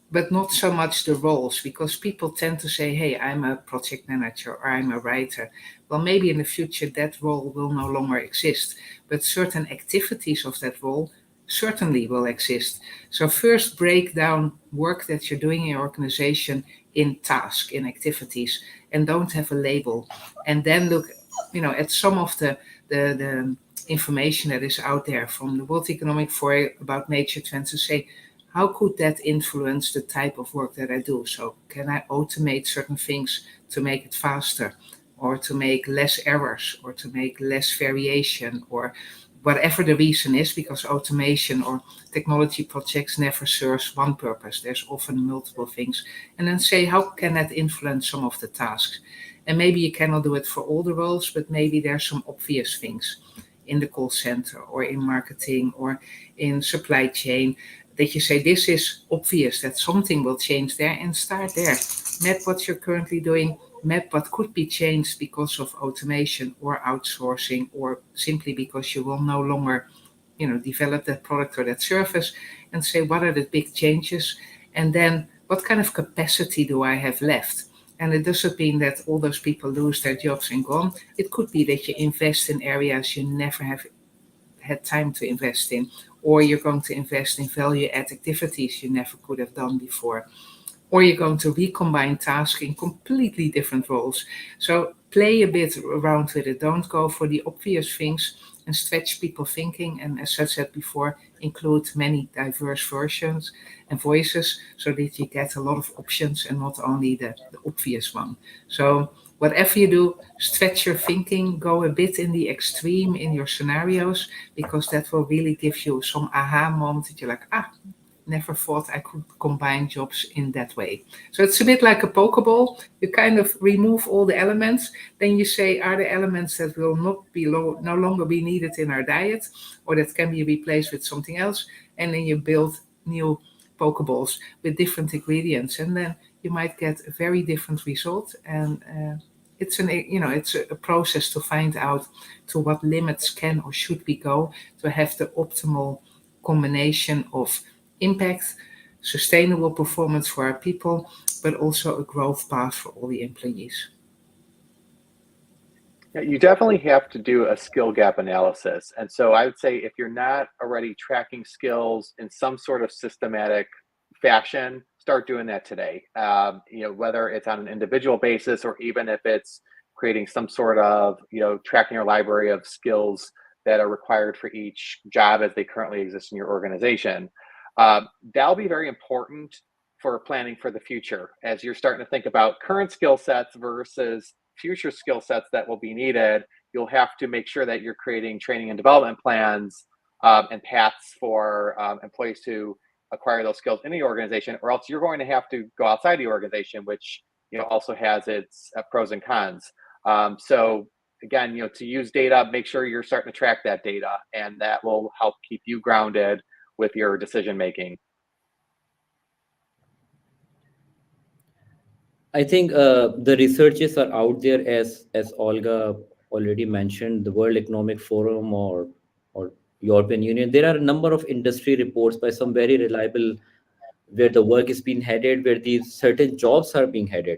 but not so much the roles, because people tend to say, hey, I'm a project manager or I'm a writer. Well, maybe in the future that role will no longer exist, but certain activities of that role certainly will exist. So first break down work that you're doing in your organization in tasks, in activities, and don't have a label. And then look, at some of the information that is out there from the World Economic Forum about nature trends, to say, how could that influence the type of work that I do? So can I automate certain things to make it faster, or to make less errors, or to make less variation, or whatever the reason is, because automation or technology projects never serves one purpose. There's often multiple things. And then say, how can that influence some of the tasks? And maybe you cannot do it for all the roles, but maybe there's some obvious things in the call center or in marketing or in supply chain that you say, this is obvious that something will change there, and start there. Map what you're currently doing, map what could be changed because of automation or outsourcing, or simply because you will no longer develop that product or that service, and say, what are the big changes? And then what kind of capacity do I have left? And it doesn't mean that all those people lose their jobs and gone. It could be that you invest in areas you never have had time to invest in, or you're going to invest in value-add activities you never could have done before, or you're going to recombine tasks in completely different roles. So play a bit around with it. Don't go for the obvious things, and stretch people thinking. And as I said before, include many diverse versions and voices, so that you get a lot of options and not only the obvious one. So whatever you do, stretch your thinking, go a bit in the extreme in your scenarios, because that will really give you some aha moment that you're like, never thought I could combine jobs in that way. So it's a bit like a Pokeball. You kind of remove all the elements. Then you say, are the elements that will no longer be needed in our diet, or that can be replaced with something else? And then you build new Pokeballs with different ingredients. And then you might get a very different result. And it's a process to find out to what limits can or should we go to have the optimal combination of impact, sustainable performance for our people, but also a growth path for all the employees. Yeah, you definitely have to do a skill gap analysis. And so I would say, if you're not already tracking skills in some sort of systematic fashion, start doing that today. Whether it's on an individual basis, or even if it's creating some sort of, tracking your library of skills that are required for each job as they currently exist in your organization. That'll be very important for planning for the future, as you're starting to think about current skill sets versus future skill sets that will be needed. You'll have to make sure that you're creating training and development plans and paths for employees to acquire those skills in the organization, or else you're going to have to go outside the organization, which also has its pros and cons. So again, to use data, make sure you're starting to track that data, and that will help keep you grounded with your decision making. I think the researches are out there, as Olga already mentioned, the World Economic Forum or European Union. There are a number of industry reports by some very reliable, where the work is being headed, where these certain jobs are being headed.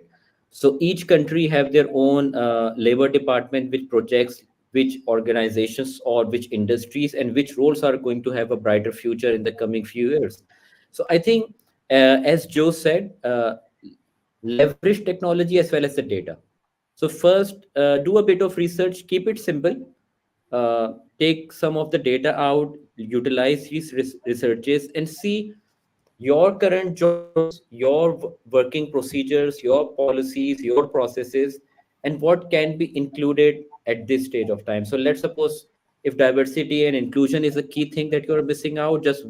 So each country have their own labor department, which projects which organizations or which industries and which roles are going to have a brighter future in the coming few years. So I think, as Joe said, leverage technology as well as the data. So first, do a bit of research, keep it simple, take some of the data out, utilize these researches, and see your current jobs, your working procedures, your policies, your processes, and what can be included at this stage of time. So let's suppose if diversity and inclusion is a key thing that you're missing out, just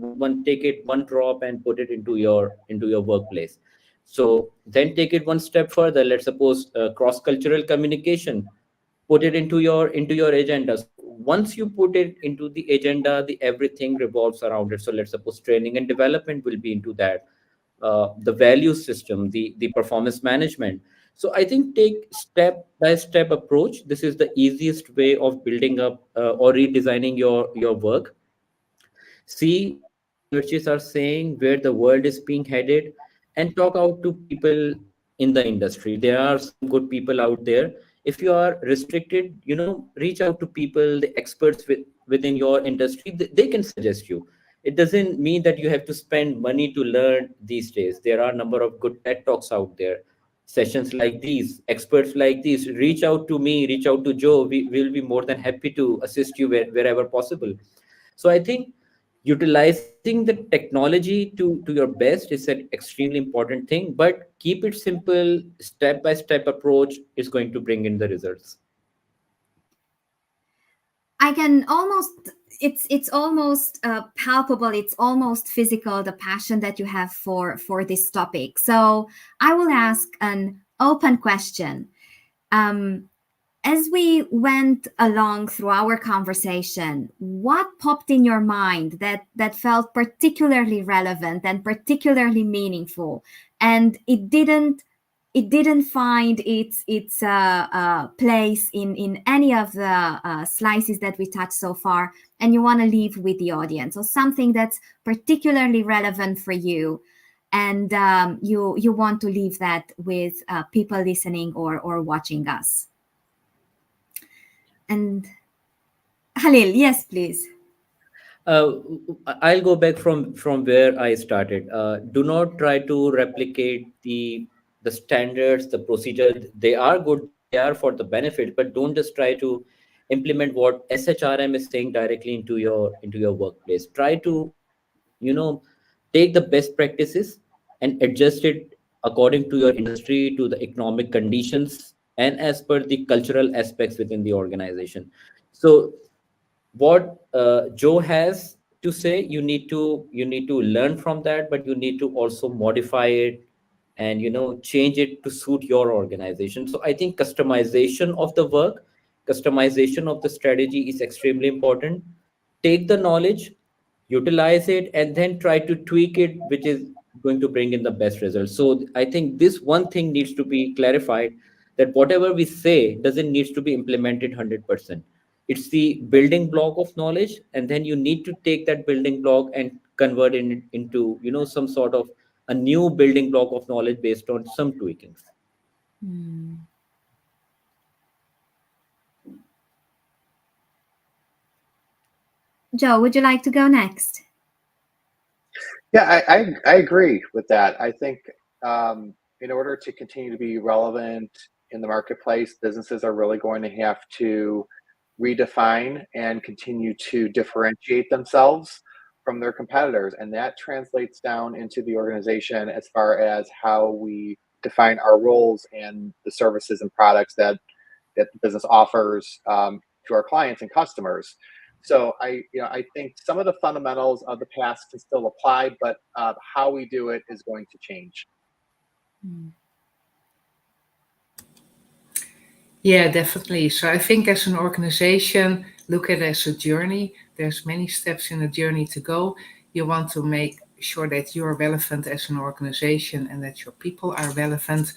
take it one drop and put it into your workplace. So then take it one step further. Let's suppose cross-cultural communication, put it into your agenda. once you put it into the agenda, the everything revolves around it. So let's suppose training and development will be into that, the value system, the performance management. So I think take step by step approach. This is the easiest way of building up or redesigning your work. See what researchers are saying, where the world is being headed, and talk out to people in the industry. There are some good people out there. If you are restricted, reach out to people, the experts within your industry. They can suggest you. It doesn't mean that you have to spend money to learn these days. There are a number of good TED Talks out there, sessions like these, experts like these. Reach out to me, reach out to Joe. We will be more than happy to assist you wherever possible. So I think utilizing the technology to your best is an extremely important thing, but keep it simple. Step by step approach is going to bring in the results. I can almost, it's almost palpable, it's almost physical, the passion that you have for this topic. So I will ask an open question. As we went along through our conversation, what popped in your mind that felt particularly relevant and particularly meaningful, and it didn't find its place in any of the slices that we touched so far, and you want to leave with the audience, or something that's particularly relevant for you, and you want to leave that with people listening or watching us? And Khalil, yes, please. I'll go back from where I started. Do not try to replicate the standards, the procedure. They are good, they are for the benefit, but don't just try to implement what SHRM is saying directly into your workplace. Try to take the best practices and adjust it according to your industry, to the economic conditions, and as per the cultural aspects within the organization. So what Joe has to say, you need to learn from that, but you need to also modify it and change it to suit your organization. So I think customization of the work, customization of the strategy is extremely important. Take the knowledge, utilize it, and then try to tweak it, which is going to bring in the best results. So I think this one thing needs to be clarified, that whatever we say doesn't need to be implemented 100%. It's the building block of knowledge, and then you need to take that building block and convert it into some sort of a new building block of knowledge based on some tweakings. Joe, would you like to go next? Yeah, I agree with that. I think in order to continue to be relevant in the marketplace, businesses are really going to have to redefine and continue to differentiate themselves from their competitors. And that translates down into the organization as far as how we define our roles and the services and products that the business offers to our clients and customers. So I think some of the fundamentals of the past can still apply, but how we do it is going to change. Yeah, definitely. So I think as an organization, look at it as a journey. There's many steps in the journey to go. You want to make sure that you're relevant as an organization and that your people are relevant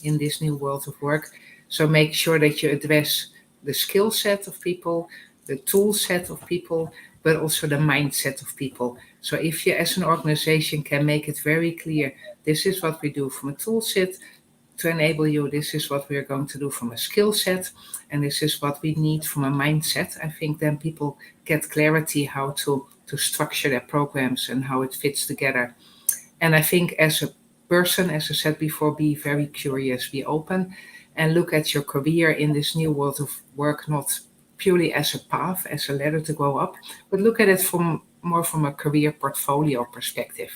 in this new world of work. So make sure that you address the skill set of people, the tool set of people, but also the mindset of people. So if you as an organization can make it very clear, this is what we do from a tool set to enable you, this is what we're going to do from a skill set, and this is what we need from a mindset, I think then people get clarity how to structure their programs and how it fits together. And I think as a person, as I said before, be very curious, be open, and look at your career in this new world of work, not purely as a path, as a ladder to go up, but look at it more from a career portfolio perspective.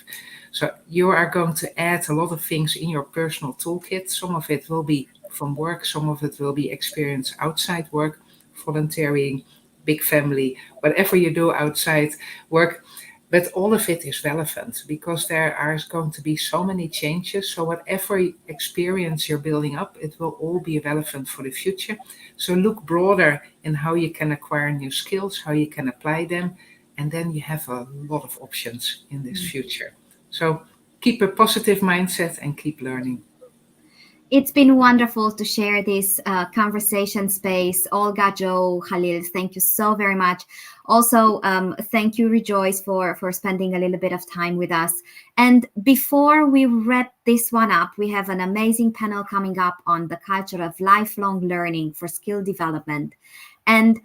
So you are going to add a lot of things in your personal toolkit. Some of it will be from work, some of it will be experience outside work, volunteering, big family, whatever you do outside work. But all of it is relevant because there are going to be so many changes. So whatever experience you're building up, it will all be relevant for the future. So look broader in how you can acquire new skills, how you can apply them, and then you have a lot of options in this future. So keep a positive mindset and keep learning. It's been wonderful to share this conversation space. Olga, Joe, Khalil, thank you so very much. Also, thank you, Rejoice, for spending a little bit of time with us. And before we wrap this one up, we have an amazing panel coming up on the culture of lifelong learning for skill development. And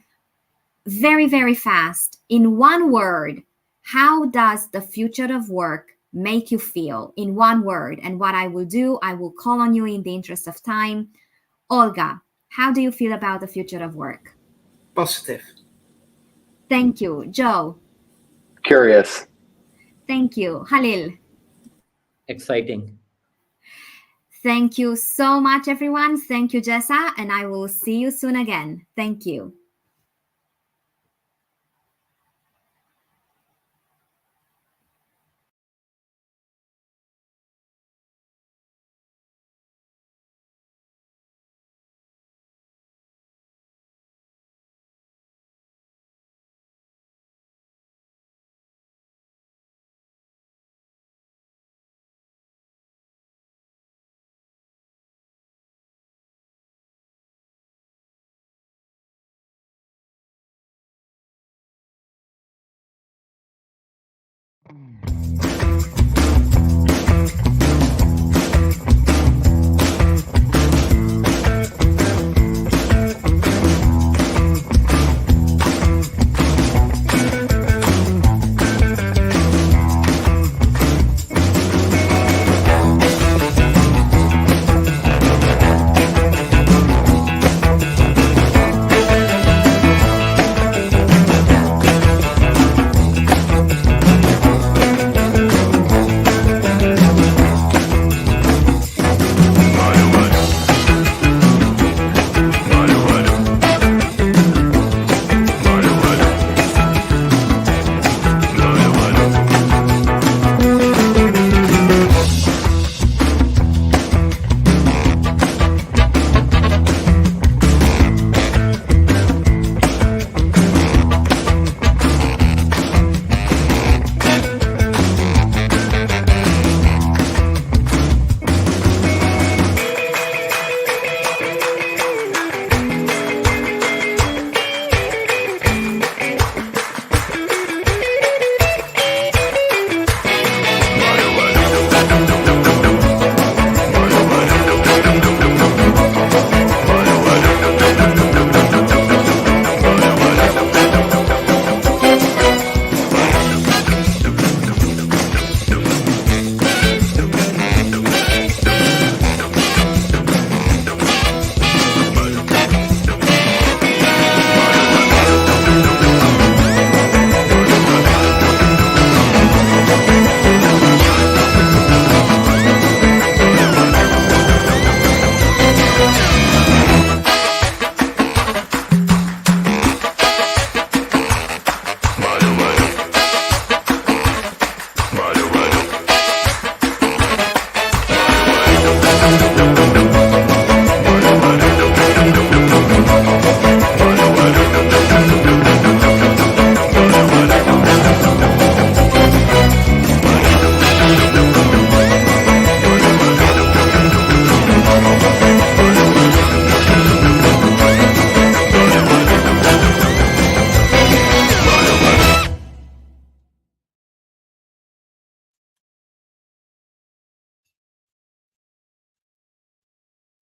very, very fast, in one word, how does the future of work make you feel? In one word? And what I will do, I will call on you in the interest of time. Olga, how do you feel about the future of work? Positive. Thank you. Joe? Curious. Thank you. Khalil? Exciting. Thank you so much, everyone. Thank you, Jessa, and I will see you soon again. Thank you.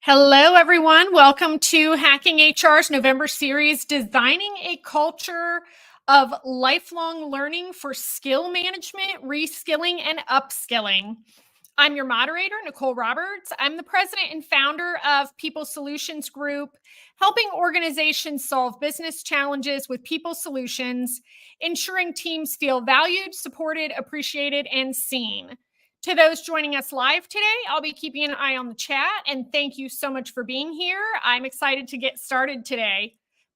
Hello, everyone. Welcome to Hacking HR's November series, Designing a Culture of Lifelong Learning for Skill Management, Reskilling, and Upskilling. I'm your moderator, Nicole Roberts. I'm the president and founder of People Solutions Group, helping organizations solve business challenges with people solutions, ensuring teams feel valued, supported, appreciated, and seen. To those joining us live today, I'll be keeping an eye on the chat, and thank you so much for being here. I'm excited to get started today.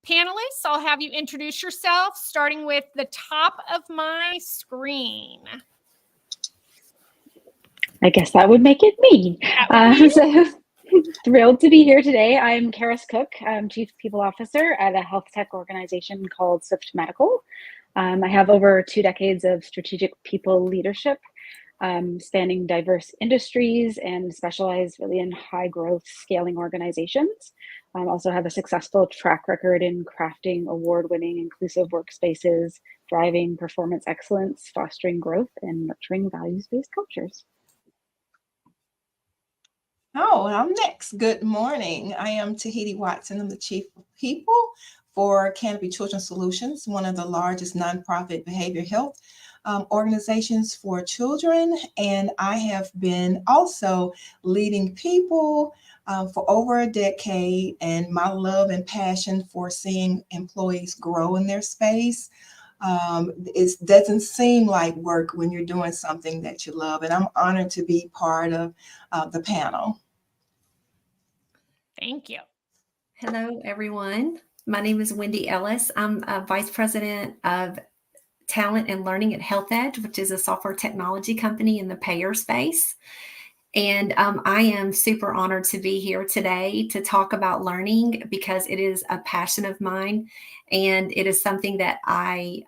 Panelists, I'll have you introduce yourself, starting with the top of my screen. I guess that would make it me. So thrilled to be here today. I'm Karis Cook. I'm Chief People Officer at a health tech organization called Swift Medical. I have over 2 decades of strategic people leadership, spanning diverse industries and specialize really in high growth scaling organizations. Also have a successful track record in crafting award-winning inclusive workspaces, driving performance excellence, fostering growth, and nurturing values-based cultures. Oh, I'm next. Good morning. I am Tahiti Watson. I'm the Chief of People for Canopy Children's Solutions, one of the largest nonprofit behavior health organizations for children. And I have been also leading people for over a decade, and my love and passion for seeing employees grow in their space. It doesn't seem like work when you're doing something that you love. And I'm honored to be part of the panel. Thank you. Hello, everyone. My name is Wendy Ellis. I'm a Vice President of Talent and Learning at Health Edge, which is a software technology company in the payer space. And I am super honored to be here today to talk about learning because it is a passion of mine. And it is something that I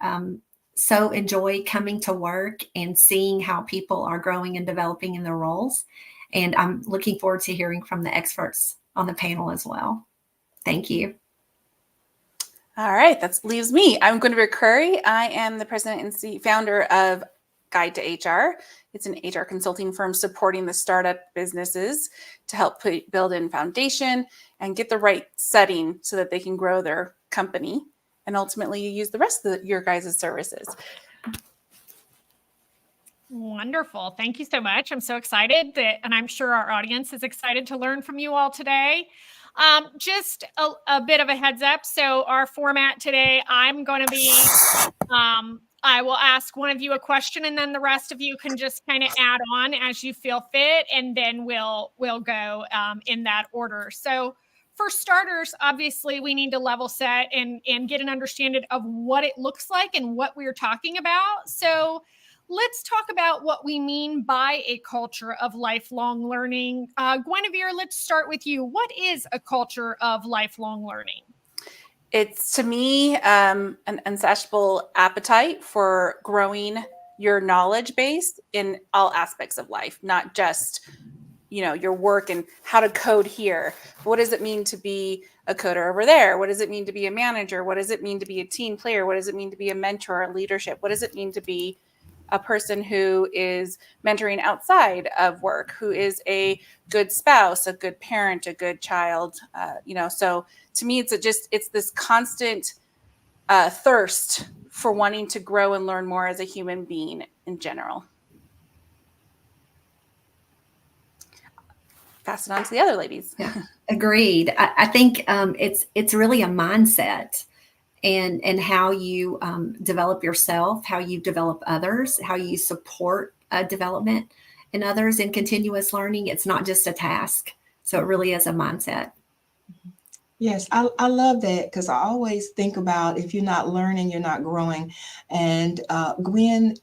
so enjoy coming to work and seeing how people are growing and developing in their roles. And I'm looking forward to hearing from the experts on the panel as well. Thank you. All right, that leaves me. I'm Guinevere Curry. I am the president and founder of Guide to HR. It's an HR consulting firm supporting the startup businesses to help build in foundation and get the right setting so that they can grow their company and ultimately use the rest of your guys' services. Wonderful. Thank you so much. I'm so excited and I'm sure our audience is excited to learn from you all today. Just a bit of a heads up. So our format today, I'm going to be, I will ask one of you a question and then the rest of you can just kind of add on as you feel fit. And then we'll go in that order. So for starters, obviously we need to level set and get an understanding of what it looks like and what we're talking about. So let's talk about what we mean by a culture of lifelong learning. Guinevere, let's start with you. What is a culture of lifelong learning? It's, to me, an insatiable appetite for growing your knowledge base in all aspects of life, not just, your work and how to code here. What does it mean to be a coder over there? What does it mean to be a manager? What does it mean to be a team player? What does it mean to be a mentor or leadership? What does it mean to be a person who is mentoring outside of work, who is a good spouse, a good parent, a good child, so to me, it's this constant thirst for wanting to grow and learn more as a human being in general. Pass it on to the other ladies. Yeah, agreed. I think it's really a mindset. And how you develop yourself, how you develop others, how you support development in others and continuous learning. It's not just a task. So it really is a mindset. Yes, I love that because I always think about if you're not learning, you're not growing. And Gwen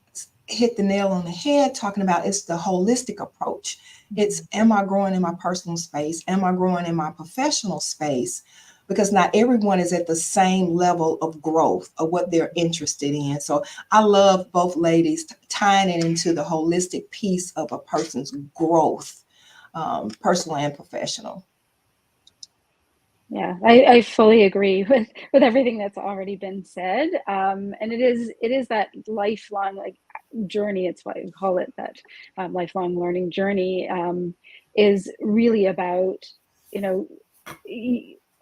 hit the nail on the head talking about it's the holistic approach. It's, am I growing in my personal space? Am I growing in my professional space? Because not everyone is at the same level of growth of what they're interested in. So I love both ladies tying it into the holistic piece of a person's growth, personal and professional. Yeah, I fully agree with everything that's already been said. And it is that lifelong journey. It's why we call it that lifelong learning journey, is really about,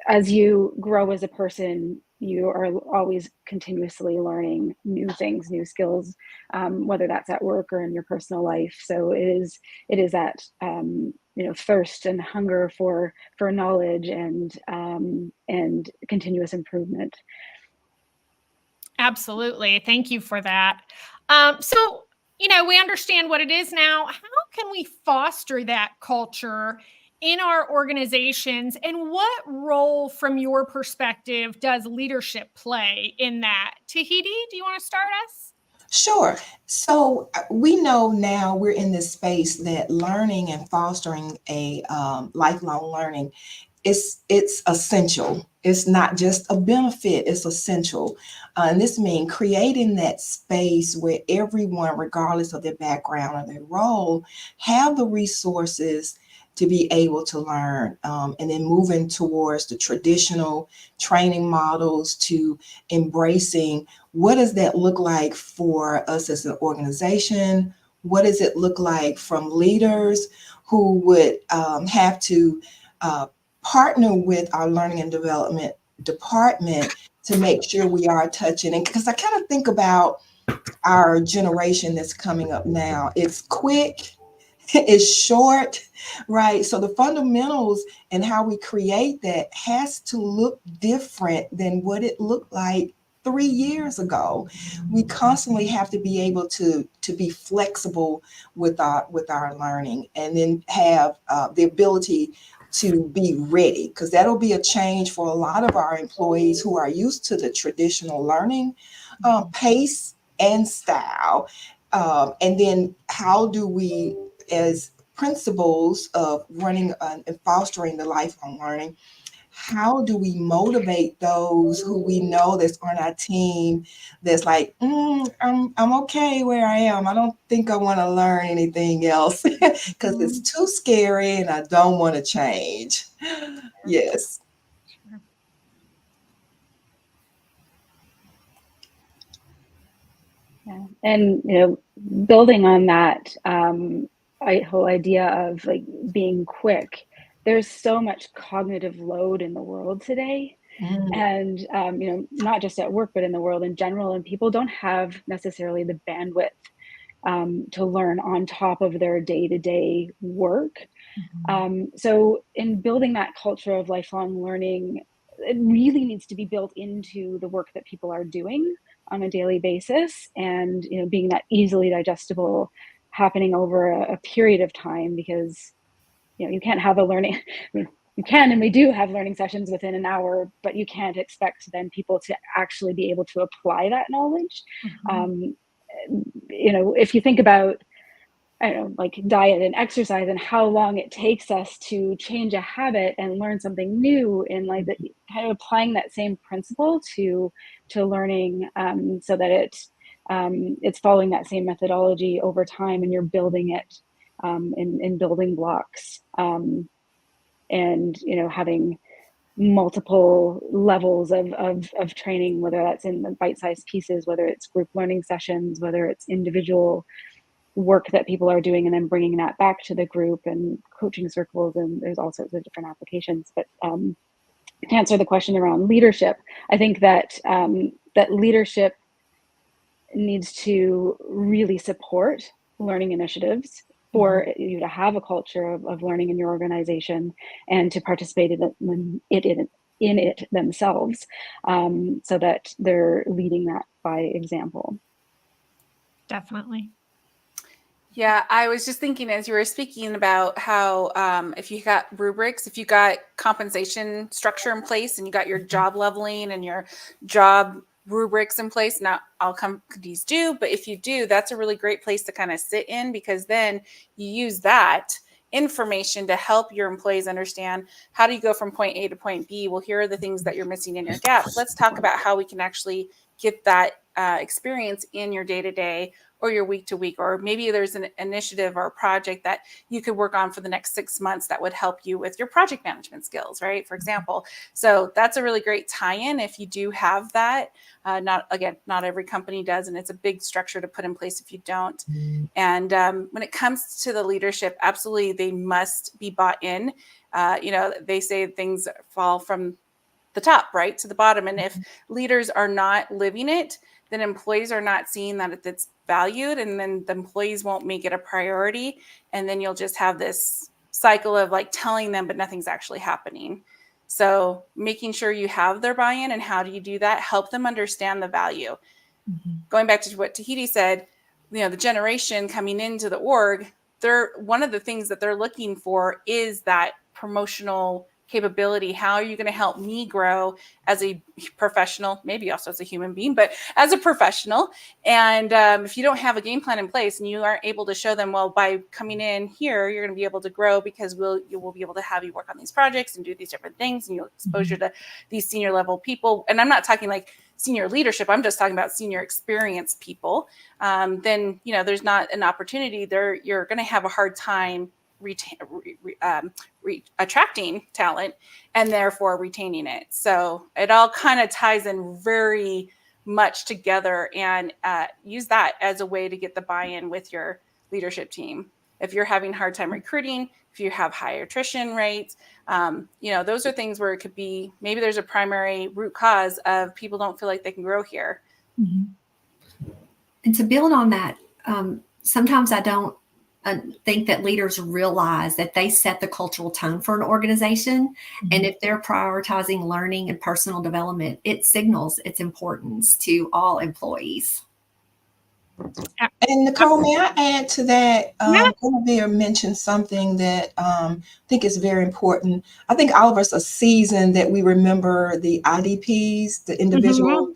as you grow as a person, you are always continuously learning new things, new skills, whether that's at work or in your personal life. So it is that thirst and hunger for knowledge and continuous improvement. Absolutely. Thank you for that. So we understand what it is now. How can we foster that culture in our organizations, and what role from your perspective does leadership play in that? Tahiti, do you want to start us? Sure. So we know now we're in this space that learning and fostering a lifelong learning it's essential. It's not just a benefit, it's essential. And this means creating that space where everyone, regardless of their background or their role, have the resources to be able to learn, and then moving towards the traditional training models to embracing what does that look like for us as an organization? What does it look like from leaders who would have to partner with our learning and development department to make sure we are touching? And because I kind of think about our generation that's coming up now, it's quick, it's short, right? So the fundamentals and how we create that has to look different than what it looked like 3 years ago. We constantly have to be able to be flexible with our learning, and then have the ability to be ready, because that'll be a change for a lot of our employees who are used to the traditional learning pace and style. And then how do we, as principals of running and fostering the lifelong learning, how do we motivate those who we know that's on our team that's like, I'm okay where I am. I don't think I want to learn anything else because it's too scary and I don't want to change. Yes. Yeah. And building on that whole idea of like being quick, there's so much cognitive load in the world today. And not just at work, but in the world in general, and people don't have necessarily the bandwidth to learn on top of their day-to-day work. So in building that culture of lifelong learning, it really needs to be built into the work that people are doing on a daily basis, and being that easily digestible, happening over a period of time, because you can't have a learning, I mean, you can, and we do have learning sessions within an hour, but you can't expect then people to actually be able to apply that knowledge. If you think about, I don't know, like diet and exercise and how long it takes us to change a habit and learn something new, and like the, kind of applying that same principle to learning, so that it's following that same methodology over time, and you're building it in building blocks, and having multiple levels of training, whether that's in the bite-sized pieces, whether it's group learning sessions, whether it's individual work that people are doing, and then bringing that back to the group, and coaching circles, and there's all sorts of different applications. But to answer the question around leadership, I think that that leadership needs to really support learning initiatives for you to have a culture of learning in your organization, and to participate in it themselves, so that they're leading that by example. Definitely. Yeah, I was just thinking as you were speaking about how if you got rubrics, if you got compensation structure in place, and you got your job leveling and your job rubrics in place. Not all companies do, but if you do, that's a really great place to kind of sit in, because then you use that information to help your employees understand, how do you go from point A to point B? Well, here are the things that you're missing in your gaps. Let's talk about how we can actually get that experience in your day-to-day or your week-to-week, or maybe there's an initiative or a project that you could work on for the next 6 months that would help you with your project management skills, right? For example. So that's a really great tie-in if you do have that. Not every company does, and it's a big structure to put in place if you don't. And when it comes to the leadership, absolutely, they must be bought in. They say things fall from the top, right, to the bottom. And if leaders are not living it, then employees are not seeing that it's valued, and then the employees won't make it a priority. And then you'll just have this cycle of like telling them, but nothing's actually happening. So making sure you have their buy-in, and how do you do that? Help them understand the value. Going back to what Tahiti said, the generation coming into the org, one of the things that they're looking for is that promotional capability? How are you going to help me grow as a professional, maybe also as a human being, but as a professional? And if you don't have a game plan in place and you aren't able to show them, well, by coming in here, you're going to be able to grow because you will be able to have you work on these projects and do these different things, and you'll exposure to these senior level people. And I'm not talking like senior leadership, I'm just talking about senior experienced people. Then, there's not an opportunity there. You're going to have a hard time attracting talent and therefore retaining it. So it all kind of ties in very much together, and use that as a way to get the buy-in with your leadership team. If you're having a hard time recruiting, if you have high attrition rates, those are things where it could be, maybe there's a primary root cause of people don't feel like they can grow here. And to build on that, sometimes I don't think that leaders realize that they set the cultural tone for an organization. And if they're prioritizing learning and personal development, it signals its importance to all employees. And Nicole, may I add to that? Guinevere mentioned something that I think is very important. I think all of us are seasoned that we remember the IDPs, the individual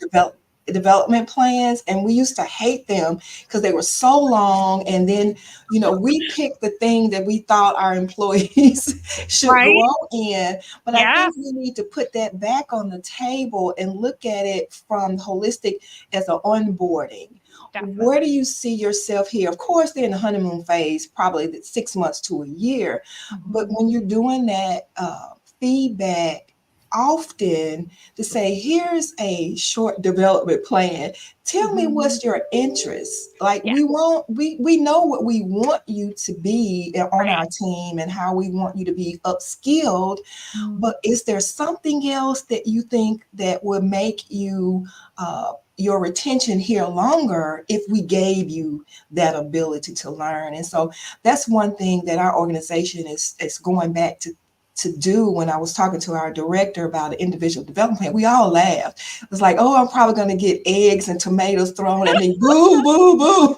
development plans, and we used to hate them because they were so long. And then, we picked the thing that we thought our employees should grow in. But I think we need to put that back on the table and look at it from holistic as an onboarding. Definitely. Where do you see yourself here? Of course, they're in the honeymoon phase, probably 6 months to a year. But when you're doing that feedback, often to say, here's a short development plan. Tell me what's your interest. Like we know what we want you to be on our team and how we want you to be upskilled. But is there something else that you think that would make you your retention here longer if we gave you that ability to learn? And so that's one thing that our organization is going back to do. When I was talking to our director about an individual development plan, we all laughed. It was like, oh, I'm probably going to get eggs and tomatoes thrown at me. Boo, boo, boo.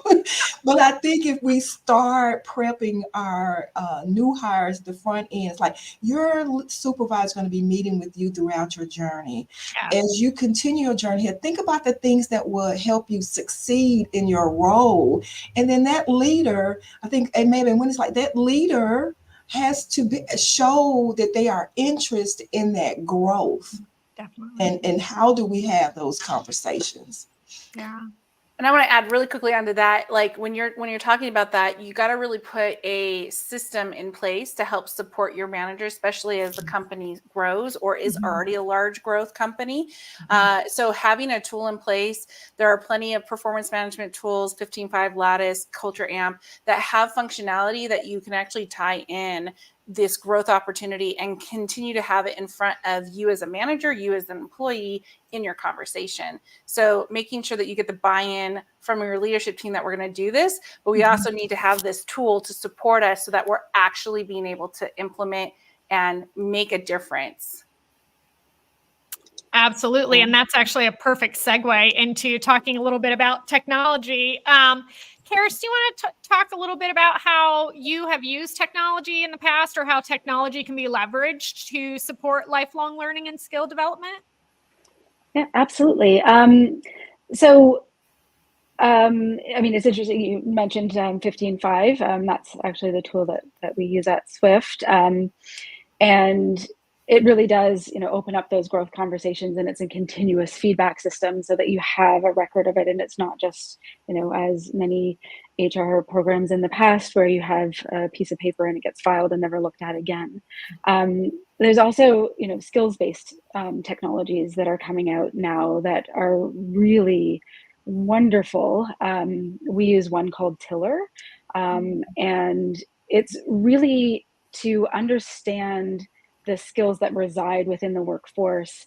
But I think if we start prepping our new hires at the front end, it's like your supervisor is going to be meeting with you throughout your journey. As you continue your journey here, think about the things that will help you succeed in your role. And then that leader, I think, and maybe when it's like that leader has to show that they are interested in that growth. Definitely. And how do we have those conversations? Yeah. And I want to add really quickly onto that, like when you're talking about that, you got to really put a system in place to help support your manager, especially as the company grows or is already a large growth company. So having a tool in place, there are plenty of performance management tools, 15.5 Lattice, Culture Amp, that have functionality that you can actually tie in this growth opportunity and continue to have it in front of you as a manager, you as an employee in your conversation. So making sure that you get the buy-in from your leadership team that we're going to do this, but we also need to have this tool to support us so that we're actually being able to implement and make a difference. Absolutely. And that's actually a perfect segue into talking a little bit about technology. Karis, do you want to talk a little bit about how you have used technology in the past, or how technology can be leveraged to support lifelong learning and skill development? Yeah, absolutely. It's interesting you mentioned 15.5. That's actually the tool that we use at Swift. And it really does, open up those growth conversations, and it's a continuous feedback system so that you have a record of it. And it's not just, as many HR programs in the past where you have a piece of paper and it gets filed and never looked at again. There's also, skills-based technologies that are coming out now that are really wonderful. We use one called Tiller, and it's really to understand the skills that reside within the workforce,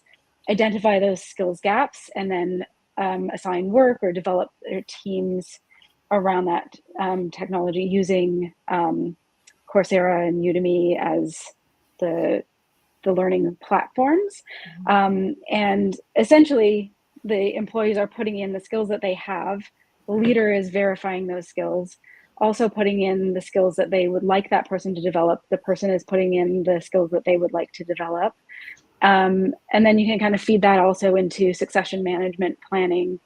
identify those skills gaps, and then assign work or develop their teams around that technology using Coursera and Udemy as the learning platforms. And essentially, the employees are putting in the skills that they have. The leader is verifying those skills. also putting in the skills that they would like that person to develop. The person is putting in the skills that they would like to develop. And then you can kind of feed that also into succession management planning,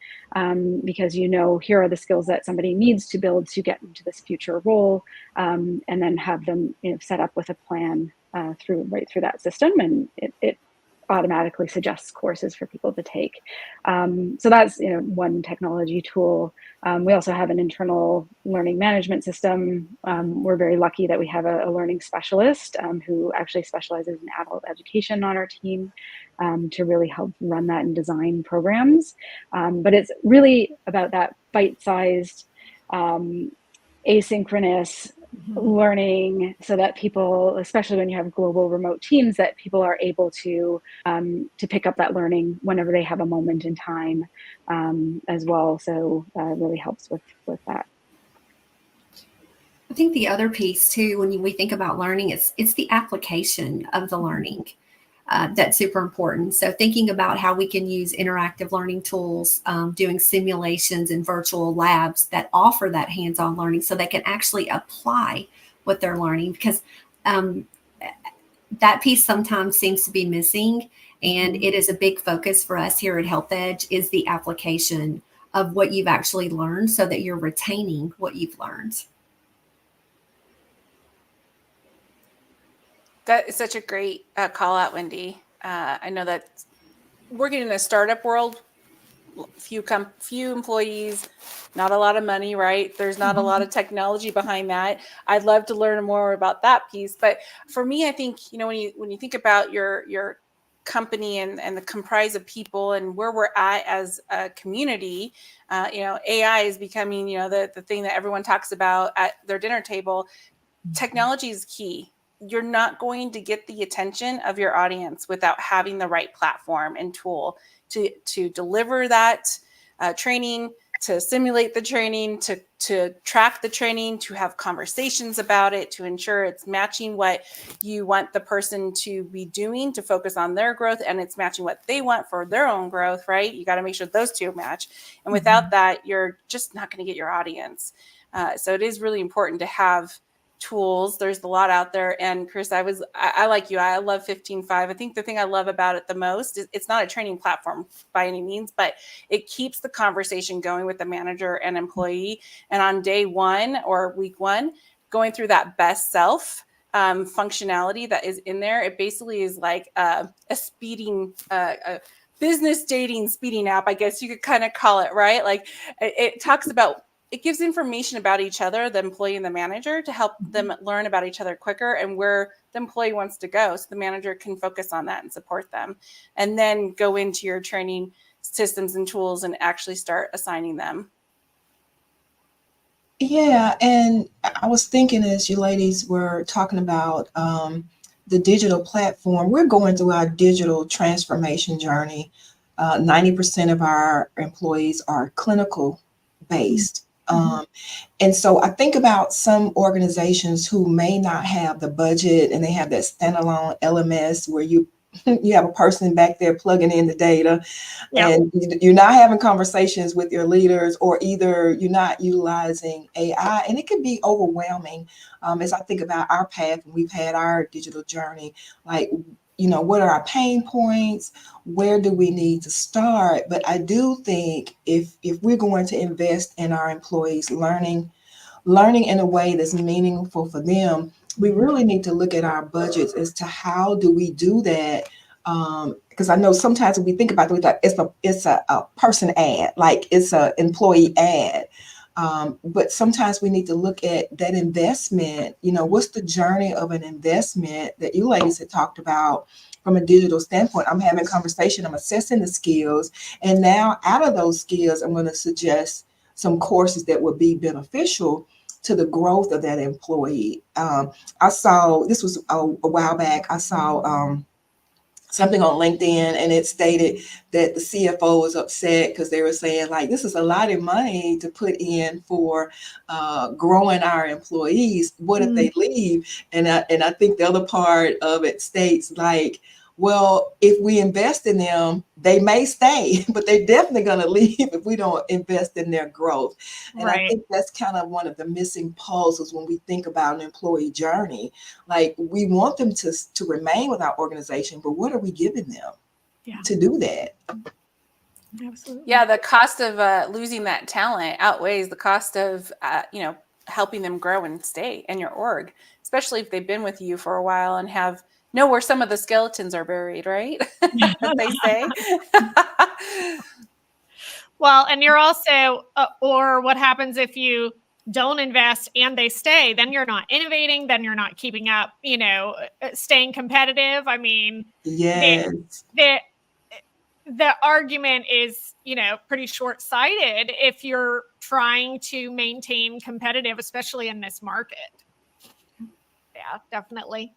because here are the skills that somebody needs to build to get into this future role, and then have them set up with a plan right through that system, and it automatically suggests courses for people to take. So that's one technology tool. We also have an internal learning management system. We're very lucky that we have a learning specialist who actually specializes in adult education on our team, to really help run that and design programs. But it's really about that bite-sized, asynchronous learning, so that people, especially when you have global remote teams, that people are able to pick up that learning whenever they have a moment in time, as well. So it really helps with that. I think the other piece too, when we think about learning, it's the application of the learning. That's super important. So thinking about how we can use interactive learning tools, doing simulations and virtual labs that offer that hands-on learning, so they can actually apply what they're learning, because that piece sometimes seems to be missing. And it is a big focus for us here at Health Edge, is the application of what you've actually learned, so that you're retaining what you've learned. That is such a great call out, Wendy. I know that working in a startup world, few employees, not a lot of money, right? There's not a lot of technology behind that. I'd love to learn more about that piece. But for me, I think, when you think about your company and the comprise of people and where we're at as a community, AI is becoming, the thing that everyone talks about at their dinner table. Technology is key. You're not going to get the attention of your audience without having the right platform and tool to deliver that training, to simulate the training, to track the training, to have conversations about it, to ensure it's matching what you want the person to be doing to focus on their growth, and it's matching what they want for their own growth, right? You got to make sure those two match. And without that, you're just not going to get your audience. So it is really important to have tools. There's a lot out there. And Chris, I like you. I love 15.5. I think the thing I love about it the most is it's not a training platform by any means, but it keeps the conversation going with the manager and employee. And on day one or week one, going through that best self functionality that is in there, it basically is like a speeding, a business dating speeding app, I guess you could kind of call it, right? Like it talks about, it gives information about each other, the employee and the manager, to help them learn about each other quicker and where the employee wants to go, so the manager can focus on that and support them, and then go into your training systems and tools and actually start assigning them. Yeah, and I was thinking as you ladies were talking about the digital platform, we're going through our digital transformation journey. 90% of our employees are clinical based. And so I think about some organizations who may not have the budget and they have that standalone LMS where you have a person back there plugging in the data, and you're not having conversations with your leaders, or either you're not utilizing AI, and it can be overwhelming. As I think about our path, and we've had our digital journey, like, what are our pain points? Where do we need to start? But I do think if we're going to invest in our employees learning in a way that's meaningful for them, we really need to look at our budgets as to how do we do that. Because I know sometimes when we think about it, like it's a person ad, like it's an employee ad. But sometimes we need to look at that investment. What's the journey of an investment that you ladies had talked about from a digital standpoint? I'm having conversation, I'm assessing the skills, and now out of those skills, I'm going to suggest some courses that would be beneficial to the growth of that employee. I saw, this was a while back, I saw something on LinkedIn, and it stated that the CFO was upset because they were saying, like, this is a lot of money to put in for growing our employees. What if they leave? And I think the other part of it states, like, Well, if we invest in them, they may stay, but they're definitely going to leave if we don't invest in their growth. And I Right. think that's kind of one of the missing puzzles when we think about an employee journey. Like, we want them to remain with our organization, but what are we giving them to do that? Absolutely. Yeah, the cost of losing that talent outweighs the cost of helping them grow and stay in your org, especially if they've been with you for a while and know where some of the skeletons are buried, right? As they say. Well, and you're also, or what happens if you don't invest and they stay? Then you're not innovating. Then you're not keeping up. Staying competitive. I mean, Yes. the argument is, pretty short-sighted if you're trying to maintain competitive, especially in this market. Yeah, definitely.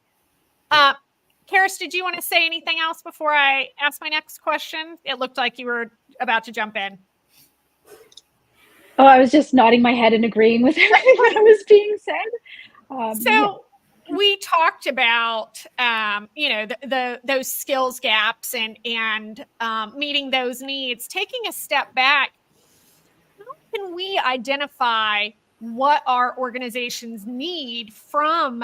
Karis, did you want to say anything else before I ask my next question? It looked like you were about to jump in. Oh, I was just nodding my head and agreeing with everything that was being said. We talked about, those skills gaps and meeting those needs. Taking a step back, how can we identify what our organizations need from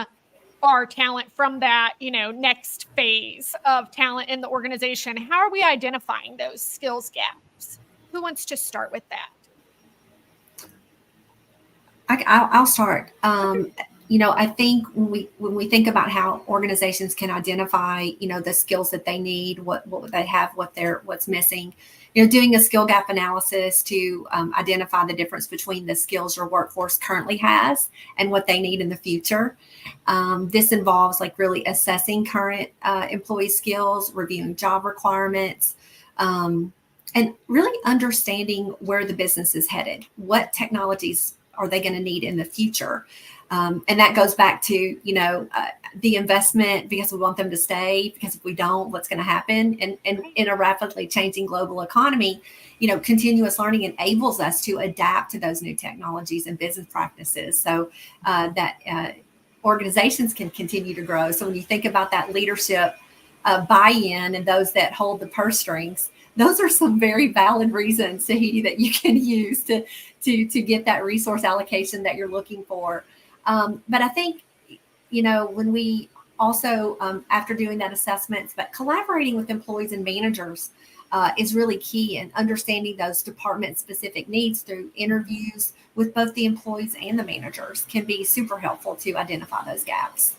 our talent, from that, next phase of talent in the organization? How are we identifying those skills gaps? Who wants to start with that? I'll start. I think when we think about how organizations can identify, the skills that they need, what they have, what's missing, doing a skill gap analysis to identify the difference between the skills your workforce currently has and what they need in the future. This involves really assessing current employee skills, reviewing job requirements, and really understanding where the business is headed. What technologies are they going to need in the future? And that goes back to, the investment, because we want them to stay, because if we don't, what's going to happen? And in a rapidly changing global economy, continuous learning enables us to adapt to those new technologies and business practices so that organizations can continue to grow. So when you think about that leadership buy-in and those that hold the purse strings, those are some very valid reasons, Tahiti, that you can use to get that resource allocation that you're looking for. But I think, when we also, after doing that assessment, but collaborating with employees and managers is really key, and understanding those department-specific needs through interviews with both the employees and the managers can be super helpful to identify those gaps.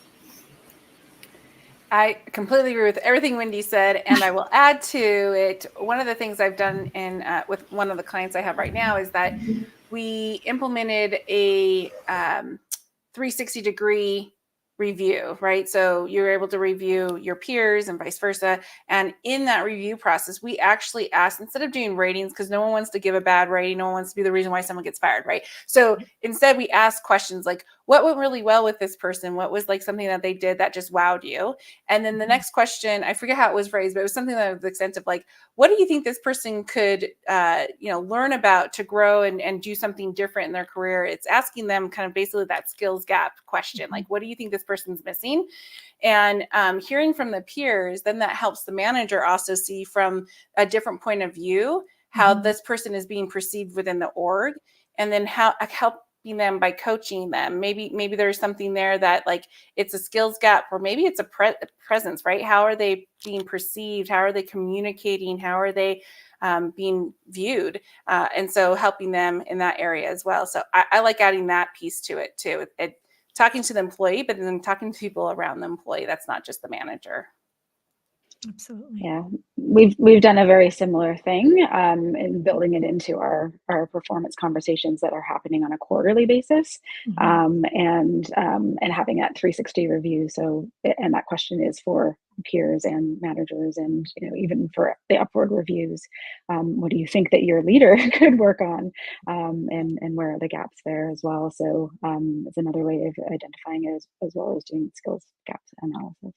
I completely agree with everything Wendy said, and I will add to it. One of the things I've done with one of the clients I have right now is that we implemented a 360-degree review, right? So you're able to review your peers and vice versa. And in that review process, we actually asked, instead of doing ratings, because no one wants to give a bad rating, no one wants to be the reason why someone gets fired, right? So instead we asked questions like, what went really well with this person? What was something that they did that just wowed you? And then the next question, I forget how it was phrased, but it was something that was the extent of what do you think this person could, learn about to grow and do something different in their career? It's asking them kind of basically that skills gap question. What do you think this person's missing? And hearing from the peers, then that helps the manager also see from a different point of view how this person is being perceived within the org, and then how helping them by coaching them. Maybe there's something there that it's a skills gap, or maybe it's a presence, right? How are they being perceived? How are they communicating? How are they being viewed? And so helping them in that area as well. So I like adding that piece to it too. Talking to the employee, but then talking to people around the employee. That's not just the manager. Absolutely. Yeah, we've done a very similar thing in building it into our performance conversations that are happening on a quarterly basis, and having that 360 review. So, and that question is for peers and managers, and even for the upward reviews. What do you think that your leader could work on, and where are the gaps there as well? So it's another way of identifying it as well as doing skills gaps analysis.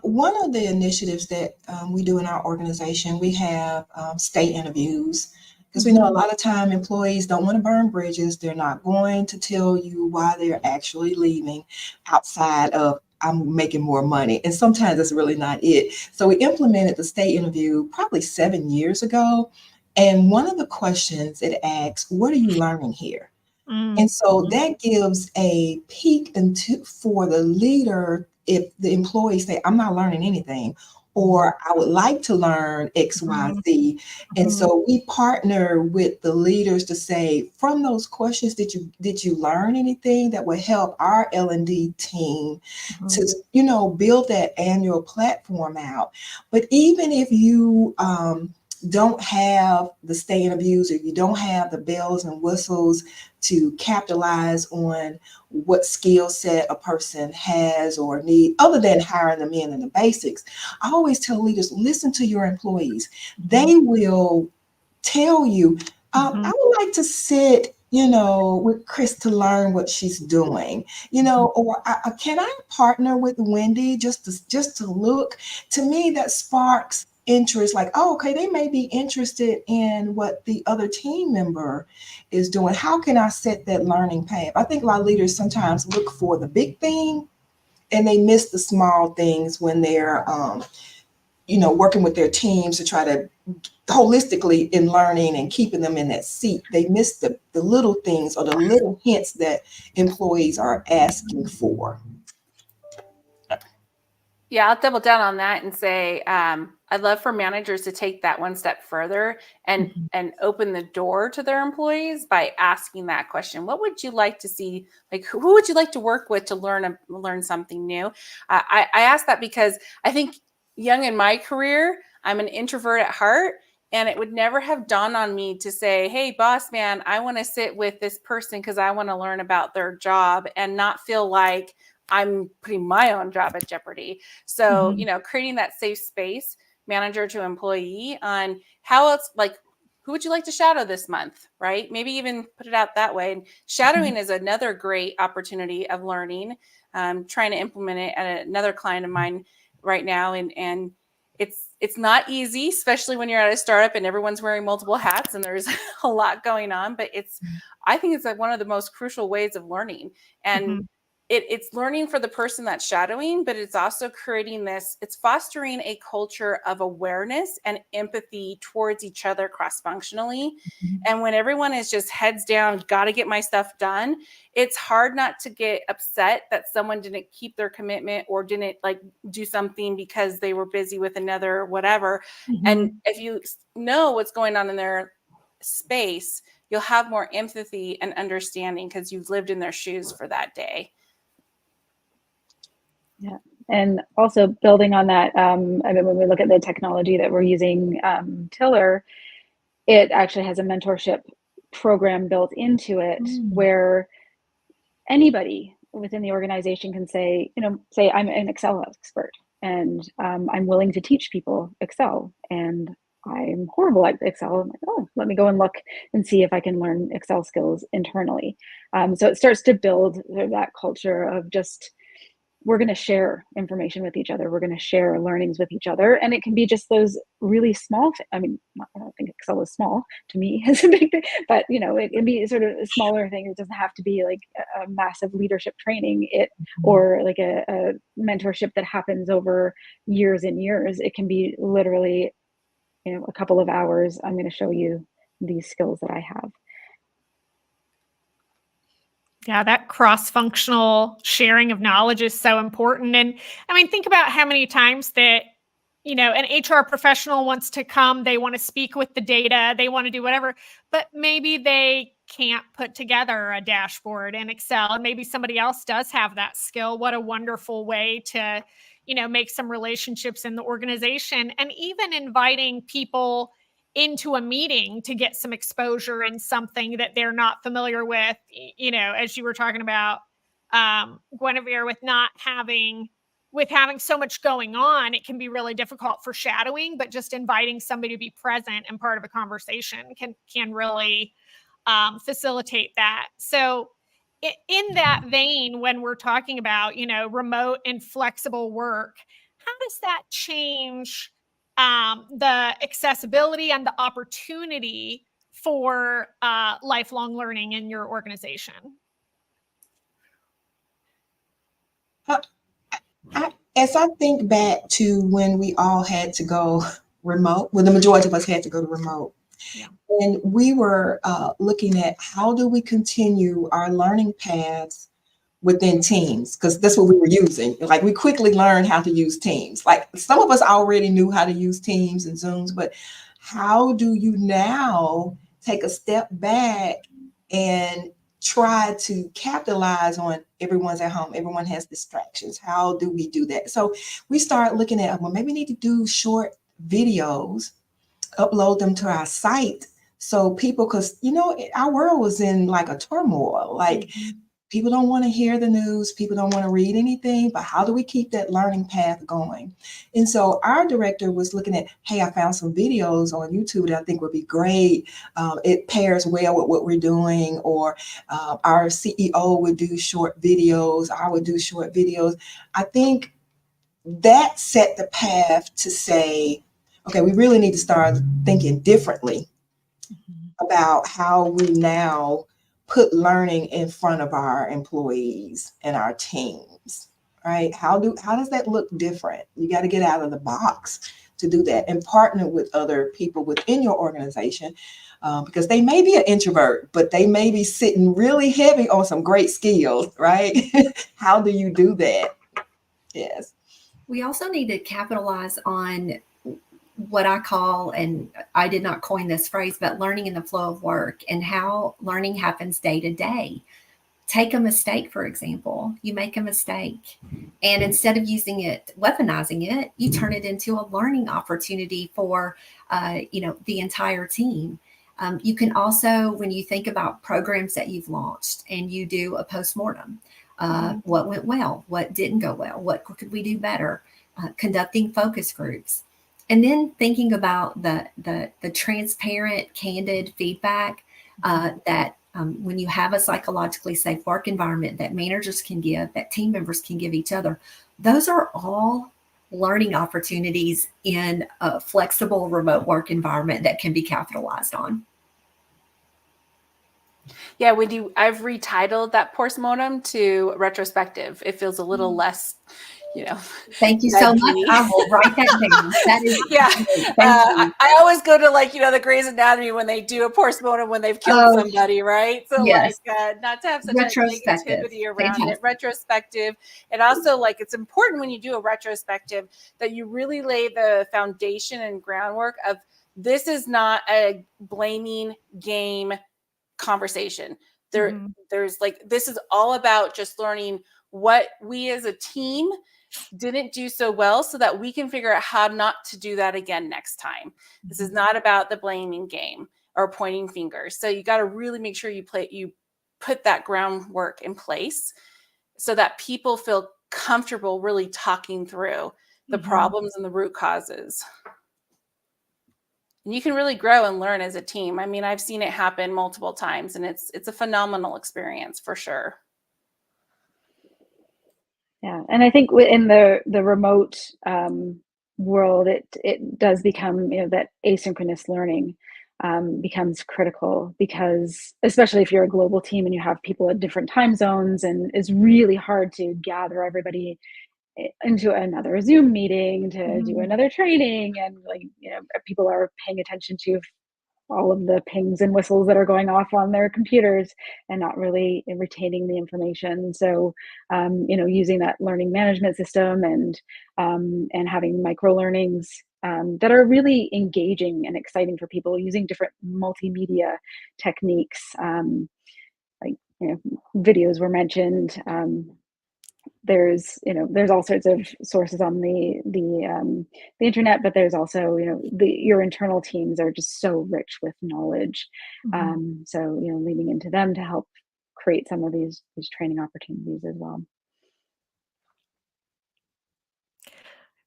One of the initiatives that we do in our organization, we have state interviews, because we know a lot of time employees don't want to burn bridges. They're not going to tell you why they're actually leaving outside of I'm making more money. And sometimes that's really not it. So we implemented the stay interview probably 7 years ago. And one of the questions it asks, what are you learning here? And so that gives a peek into for the leader if the employees say, I'm not learning anything, or I would like to learn X, Y, Z. And so we partner with the leaders to say, from those questions, did you learn anything that would help our L&D team to, you know, build that annual platform out? But even if you don't have the stay interviews, or you don't have the bells and whistles to capitalize on what skill set a person has or need, other than hiring them in the basics, I always tell leaders, listen to your employees. They will tell you, I would like to sit, you know, with Chris to learn what she's doing, you know, or can I partner with Wendy just to look? To me, that sparks interest, like, oh, okay, they may be interested in what the other team member is doing. How can I set that learning path? I think a lot of leaders sometimes look for the big thing and they miss the small things when they're, you know, working with their teams to try to holistically in learning and keeping them in that seat. They miss the little things or the little hints that employees are asking for. Yeah, I'll double down on that and say I'd love for managers to take that one step further and open the door to their employees by asking that question. What would you like to see? Like, who would you like to work with to learn something new? I ask that because I think young in my career, I'm an introvert at heart, and it would never have dawned on me to say, hey, boss man, I want to sit with this person because I want to learn about their job and not feel like I'm putting my own job at jeopardy. So, you know, creating that safe space, manager to employee, on how else, like, who would you like to shadow this month, right? Maybe even put it out that way. And shadowing is another great opportunity of learning. Trying to implement it at another client of mine right now. And it's not easy, especially when you're at a startup and everyone's wearing multiple hats and there's a lot going on, but I think it's like one of the most crucial ways of learning. And it's learning for the person that's shadowing, but it's also it's fostering a culture of awareness and empathy towards each other cross-functionally. And when everyone is just heads down, got to get my stuff done, it's hard not to get upset that someone didn't keep their commitment or didn't like do something because they were busy with another whatever. And if you know what's going on in their space, you'll have more empathy and understanding because you've lived in their shoes for that day. Yeah, and also building on that, I mean, when we look at the technology that we're using, Tiller, it actually has a mentorship program built into it where anybody within the organization can say, you know, say I'm an Excel expert and I'm willing to teach people Excel, and I'm horrible at Excel. I'm like, oh, let me go and look and see if I can learn Excel skills internally. So it starts to build that culture of just, we're going to share information with each other. We're going to share learnings with each other. And it can be just those really small, I mean, I don't think Excel is small to me. It's a big thing, but you know, it can be sort of a smaller thing. It doesn't have to be like a massive leadership training or like a mentorship that happens over years and years. It can be literally, you know, a couple of hours. I'm going to show you these skills that I have. Yeah, that cross-functional sharing of knowledge is so important. And I mean, think about how many times that, you know, an HR professional wants to come, they want to speak with the data, they want to do whatever, but maybe they can't put together a dashboard in Excel, and maybe somebody else does have that skill. What a wonderful way to, you know, make some relationships in the organization, and even inviting people into a meeting to get some exposure in something that they're not familiar with. You know, as you were talking about, Guinevere, with having so much going on, it can be really difficult for shadowing, but just inviting somebody to be present and part of a conversation can really facilitate that. So in that vein, when we're talking about, you know, remote and flexible work, how does that change the accessibility and the opportunity for lifelong learning in your organization? As I think back to when we all had to go remote, well, the majority of us had to go to remote. Yeah. And we were looking at how do we continue our learning paths within Teams, because that's what we were using. Like, we quickly learned how to use Teams. Like, some of us already knew how to use Teams and Zooms, but how do you now take a step back and try to capitalize on everyone's at home, everyone has distractions? How do we do that? So we start looking at, well, maybe we need to do short videos, upload them to our site so people, because our world was in like a turmoil. Like, people don't want to hear the news, people don't want to read anything, but how do we keep that learning path going? And so our director was looking at, hey, I found some videos on YouTube that I think would be great. It pairs well with what we're doing. Or our CEO would do short videos, I would do short videos. I think that set the path to say, okay, we really need to start thinking differently about how we now put learning in front of our employees and our teams, right? How does that look different? You got to get out of the box to do that, and partner with other people within your organization, because they may be an introvert, but they may be sitting really heavy on some great skills, right? How do you do that? Yes. We also need to capitalize on what I call, and I did not coin this phrase, but learning in the flow of work, and how learning happens day to day. Take a mistake, for example. You make a mistake, and instead of using it, weaponizing it, you turn it into a learning opportunity for, the entire team. You can also, when you think about programs that you've launched and you do a postmortem, what went well, what didn't go well, what could we do better, conducting focus groups. And then thinking about the transparent, candid feedback that when you have a psychologically safe work environment that managers can give, that team members can give each other, those are all learning opportunities in a flexible remote work environment that can be capitalized on. Yeah, I've retitled that postmortem to retrospective. It feels a little less, Thank you so much. I will write that down. That is I always go to the Grey's Anatomy when they do a postmortem when they've killed somebody, right? So yes. Not to have such a negativity around it. Retrospective. And also, it's important when you do a retrospective that you really lay the foundation and groundwork of, this is not a blaming game conversation. There's this is all about just learning what we as a team didn't do so well, so that we can figure out how not to do that again next time. This is not about the blaming game or pointing fingers. So you got to really make sure you put that groundwork in place so that people feel comfortable really talking through the problems and the root causes. And you can really grow and learn as a team. I mean, I've seen it happen multiple times, and it's a phenomenal experience for sure. Yeah, and I think in the remote world, it does become, that asynchronous learning becomes critical, because especially if you're a global team and you have people at different time zones, and it's really hard to gather everybody into another Zoom meeting to do another training, and people are paying attention to all of the pings and whistles that are going off on their computers and not really retaining the information. So, using that learning management system and having micro learnings that are really engaging and exciting for people, using different multimedia techniques, videos were mentioned. There's all sorts of sources on the internet, but there's also, your internal teams are just so rich with knowledge. So, leaning into them to help create some of these training opportunities as well.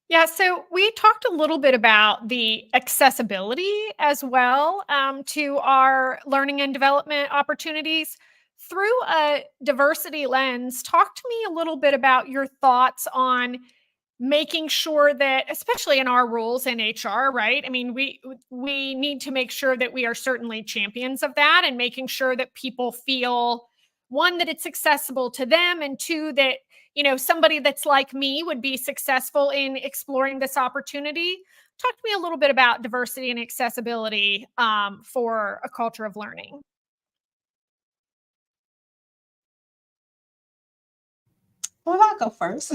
Yeah, so we talked a little bit about the accessibility as well to our learning and development opportunities. Through a diversity lens, talk to me a little bit about your thoughts on making sure that, especially in our roles in HR, right? I mean, we need to make sure that we are certainly champions of that, and making sure that people feel one, that it's accessible to them, and two, that, you know, somebody that's like me would be successful in exploring this opportunity. Talk to me a little bit about diversity and accessibility for a culture of learning. Well, I'll go first.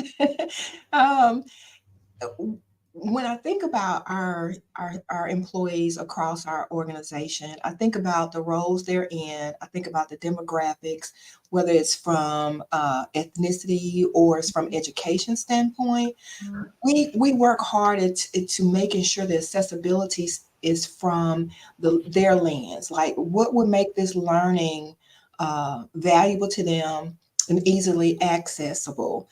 um, when I think about our employees across our organization, I think about the roles they're in. I think about the demographics, whether it's from ethnicity or it's from education standpoint. We work hard at making sure the accessibility is from their lens. Like, what would make this learning valuable to them and easily accessible?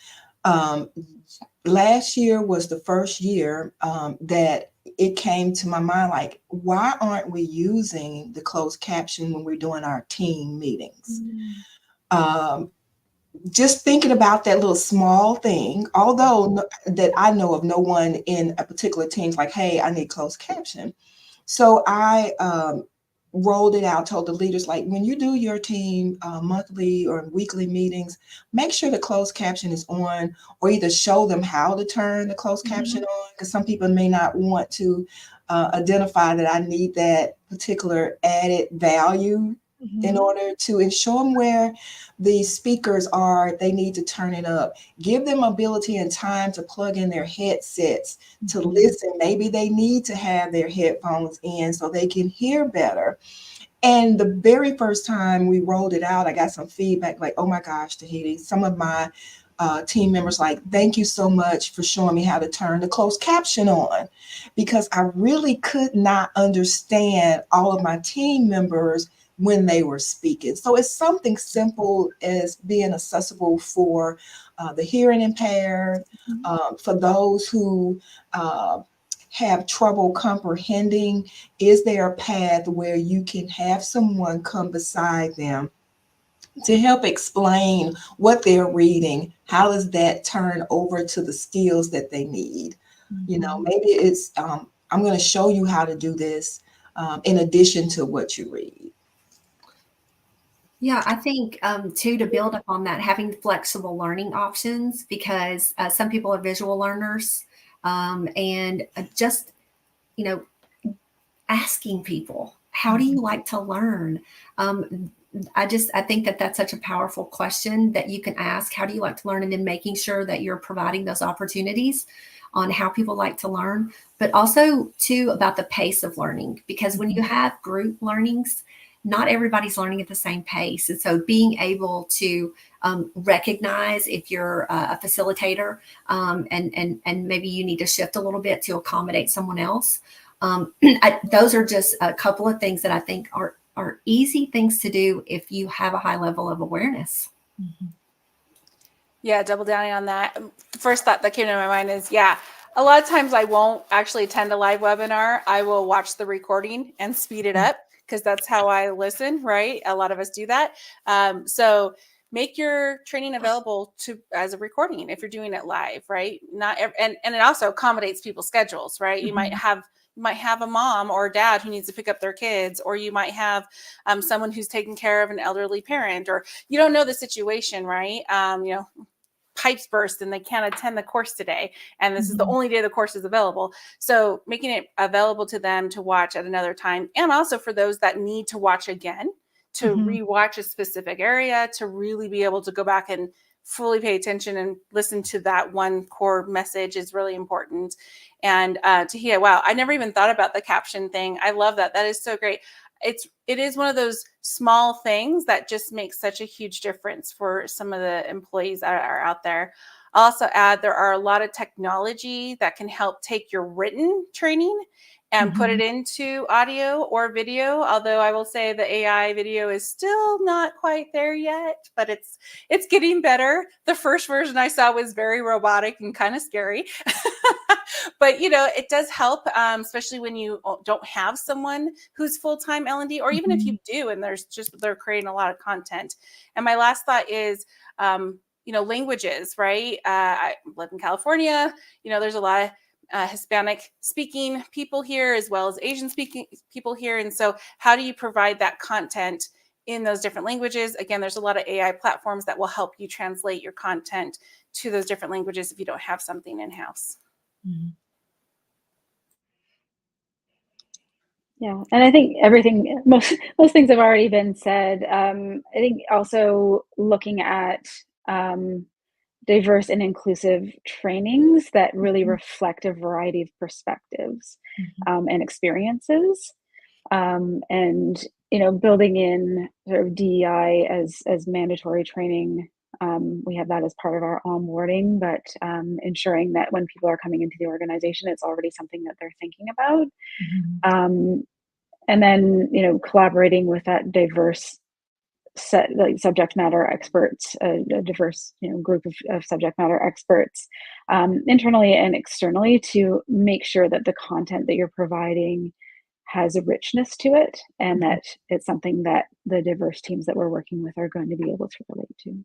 Last year was the first year that it came to my mind, like, why aren't we using the closed caption when we're doing our team meetings? Just thinking about that little small thing, although that I know of no one in a particular team's like, hey, I need closed caption. So I rolled it out, told the leaders, like, when you do your team monthly or weekly meetings, make sure the closed caption is on, or either show them how to turn the closed caption on, because some people may not want to identify that I need that particular added value in order to show them where the speakers are. They need to turn it up. Give them ability and time to plug in their headsets to listen. Maybe they need to have their headphones in so they can hear better. And the very first time we rolled it out, I got some feedback like, oh my gosh, Tahiti, some of my team members like, thank you so much for showing me how to turn the closed caption on, because I really could not understand all of my team members when they were speaking. So it's something simple as being accessible for the hearing impaired, for those who have trouble comprehending. Is there a path where you can have someone come beside them to help explain what they're reading? How does that turn over to the skills that they need? You know, maybe it's, I'm going to show you how to do this in addition to what you read. Yeah, I think too, to build upon that, having flexible learning options, because some people are visual learners, and just, you know, asking people, how do you like to learn? I think that that's such a powerful question that you can ask. How do you like to learn? And then making sure that you're providing those opportunities on how people like to learn, but also too about the pace of learning, because when you have group learnings, not everybody's learning at the same pace. And so being able to recognize if you're a facilitator and maybe you need to shift a little bit to accommodate someone else. Those are just a couple of things that I think are easy things to do if you have a high level of awareness. Yeah, double down on that. First thought that came to my mind is, a lot of times I won't actually attend a live webinar. I will watch the recording and speed it up, because that's how I listen, right? A lot of us do that. So make your training available as a recording if you're doing it live, right? And it also accommodates people's schedules, right? You might have a mom or a dad who needs to pick up their kids, or you might have someone who's taking care of an elderly parent, or you don't know the situation, right? You know, pipes burst and they can't attend the course today, and this is the only day the course is available. So making it available to them to watch at another time, and also for those that need to watch again, to rewatch a specific area, to really be able to go back and fully pay attention and listen to that one core message is really important. And to hear, wow, I never even thought about the caption thing. I love that. That is so great. It is one of those small things that just makes such a huge difference for some of the employees that are out there. I'll also add, there are a lot of technology that can help take your written training and put it into audio or video. Although I will say the AI video is still not quite there yet, but it's getting better. The first version I saw was very robotic and kind of scary. But, you know, it does help, especially when you don't have someone who's full-time L&D, or even if you do, and they're creating a lot of content. And my last thought is, you know, languages, right? I live in California. You know, there's a lot of Hispanic speaking people here, as well as Asian speaking people here. And so how do you provide that content in those different languages. Again, there's a lot of AI platforms that will help you translate your content to those different languages if you don't have something in-house. Mm-hmm. Yeah, and I think most things have already been said. I think also looking at diverse and inclusive trainings that really reflect a variety of perspectives and experiences, and building in sort of DEI as mandatory training. We have that as part of our onboarding, but ensuring that when people are coming into the organization, it's already something that they're thinking about. And then, collaborating with that diverse set, like subject matter experts, a diverse, group of subject matter experts, internally and externally, to make sure that the content that you're providing has a richness to it, and that it's something that the diverse teams that we're working with are going to be able to relate to.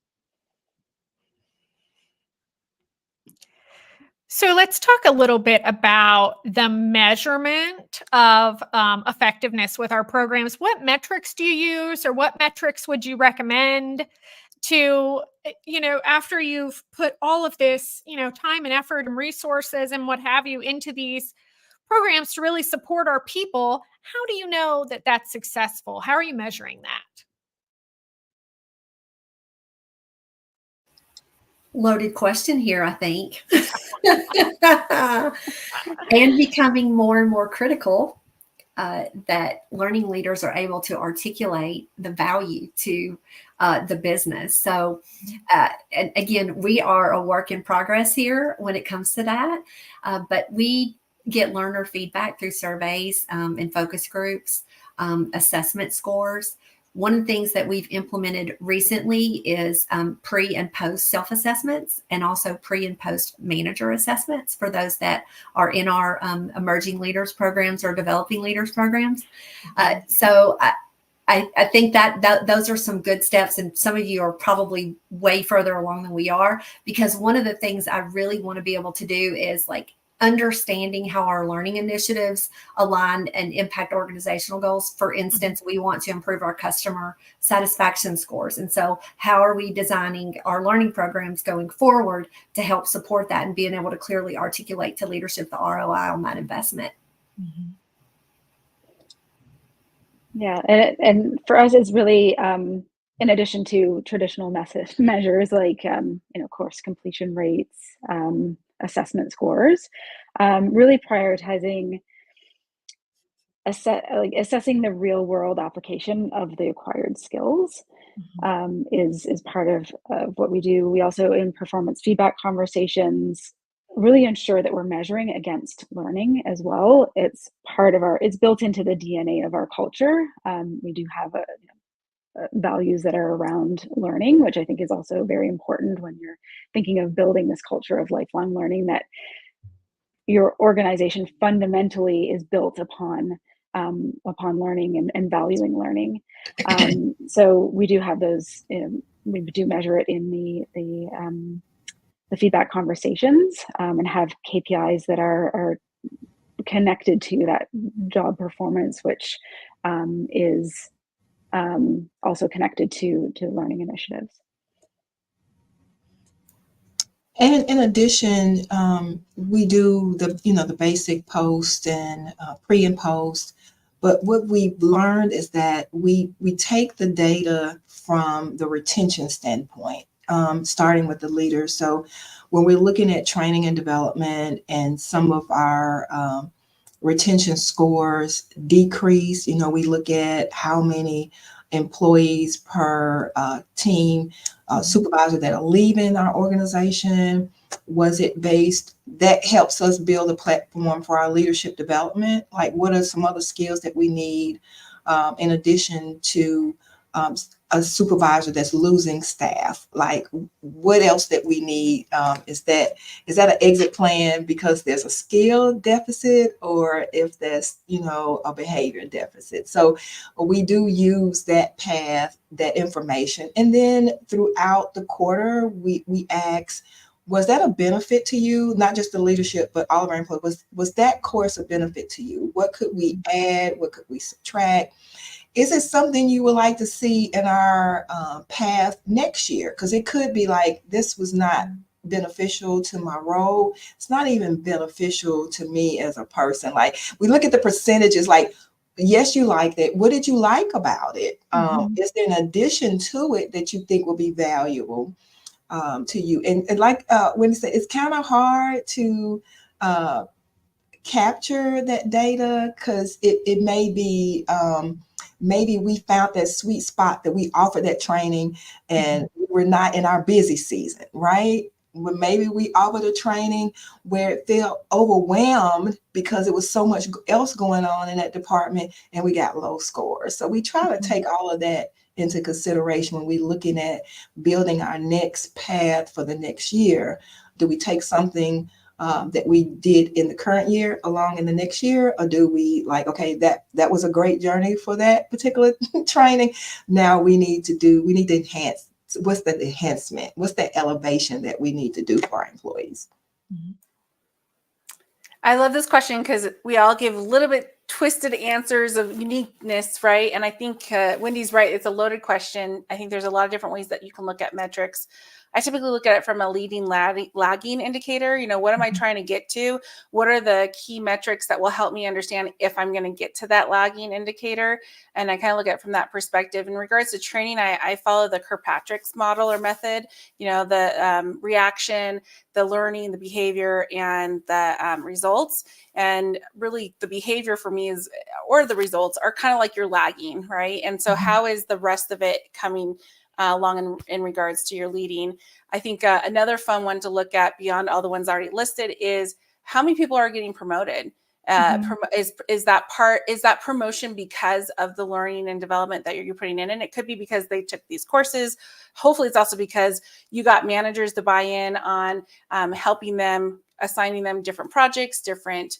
So let's talk a little bit about the measurement of effectiveness with our programs. What metrics do you use, or what metrics would you recommend to, after you've put all of this, time and effort and resources and what have you into these programs to really support our people? How do you know that that's successful? How are you measuring that? Loaded question here, I think. And becoming more and more critical that learning leaders are able to articulate the value to the business. So, and again, we are a work in progress here when it comes to that, but we get learner feedback through surveys and focus groups, assessment scores. One of the things that we've implemented recently is pre and post self-assessments, and also pre and post manager assessments for those that are in our emerging leaders programs or developing leaders programs. So I think that those are some good steps, and some of you are probably way further along than we are, because one of the things I really want to be able to do is like understanding how our learning initiatives align and impact organizational goals. For instance, we want to improve our customer satisfaction scores. And so how are we designing our learning programs going forward to help support that and being able to clearly articulate to leadership the ROI on that investment? Yeah, and for us, it's really, in addition to traditional measures like, course completion rates, assessment scores, really prioritizing assessing the real world application of the acquired skills is part of what we do. We also, in performance feedback conversations, really ensure that we're measuring against learning as well. It's it's built into the DNA of our culture. We do have values that are around learning, which I think is also very important when you're thinking of building this culture of lifelong learning, that your organization fundamentally is built upon learning and valuing learning. So we do have those. We do measure it in the feedback conversations, and have KPIs that are connected to that job performance, which is also connected to learning initiatives. And in addition, we do the basic post and pre and post. But what we've learned is that we take the data from the retention standpoint, starting with the leaders. So when we're looking at training and development, and some of our retention scores decrease, we look at how many employees per team supervisor that are leaving our organization. Was it based? That helps us build a platform for our leadership development. Like, what are some other skills that we need in addition to a supervisor that's losing staff? Like, what else that we need? Is that an exit plan because there's a skill deficit, or if there's a behavior deficit? So we do use that path, that information, and then throughout the quarter we ask, was that a benefit to you? Not just the leadership, but all of our employees. Was that course a benefit to you? What could we add? What could we subtract? is it something you would like to see in our path next year? Because it could be like, this was not beneficial to my role. It's not even beneficial to me as a person. Like, we look at the percentages, like, yes, you liked it. What did you like about it? Is there an addition to it that you think will be valuable to you? And like Wendy said, it's kind of hard to capture that data, because it may be maybe we found that sweet spot that we offered that training and we're not in our busy season, right? When maybe we offered a training where it felt overwhelmed because it was so much else going on in that department and we got low scores. So we try to take all of that into consideration when we're looking at building our next path for the next year. Do we take something that we did in the current year along in the next year, or do we like, okay, that was a great journey for that particular training. Now we need to enhance. What's the enhancement? What's the elevation that we need to do for our employees? I love this question because we all give a little bit twisted answers of uniqueness, right? And I think Wendy's right. It's a loaded question. I think there's a lot of different ways that you can look at metrics. I typically look at it from a leading lagging indicator. You know, what am I trying to get to? What are the key metrics that will help me understand if I'm going to get to that lagging indicator? And I kind of look at it from that perspective. In regards to training, I follow the Kirkpatrick's model or method, you know, the reaction, the learning, the behavior, and the results. And really the behavior for me is, or the results are kind of like you're lagging, right? And so how is the rest of it coming along in regards to your leading? I think another fun one to look at beyond all the ones already listed is how many people are getting promoted. Is that promotion because of the learning and development that you're putting in? And it could be because they took these courses. Hopefully it's also because you got managers to buy in on helping them, assigning them different projects, different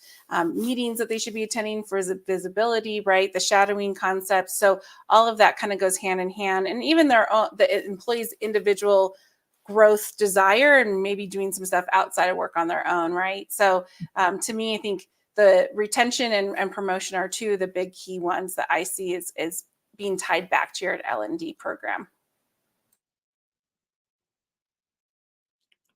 meetings that they should be attending for visibility, right? The shadowing concept. So all of that kind of goes hand in hand. And even the employees' individual growth desire and maybe doing some stuff outside of work on their own, right? So to me, I think the retention and promotion are two of the big key ones that I see is being tied back to your L&D program.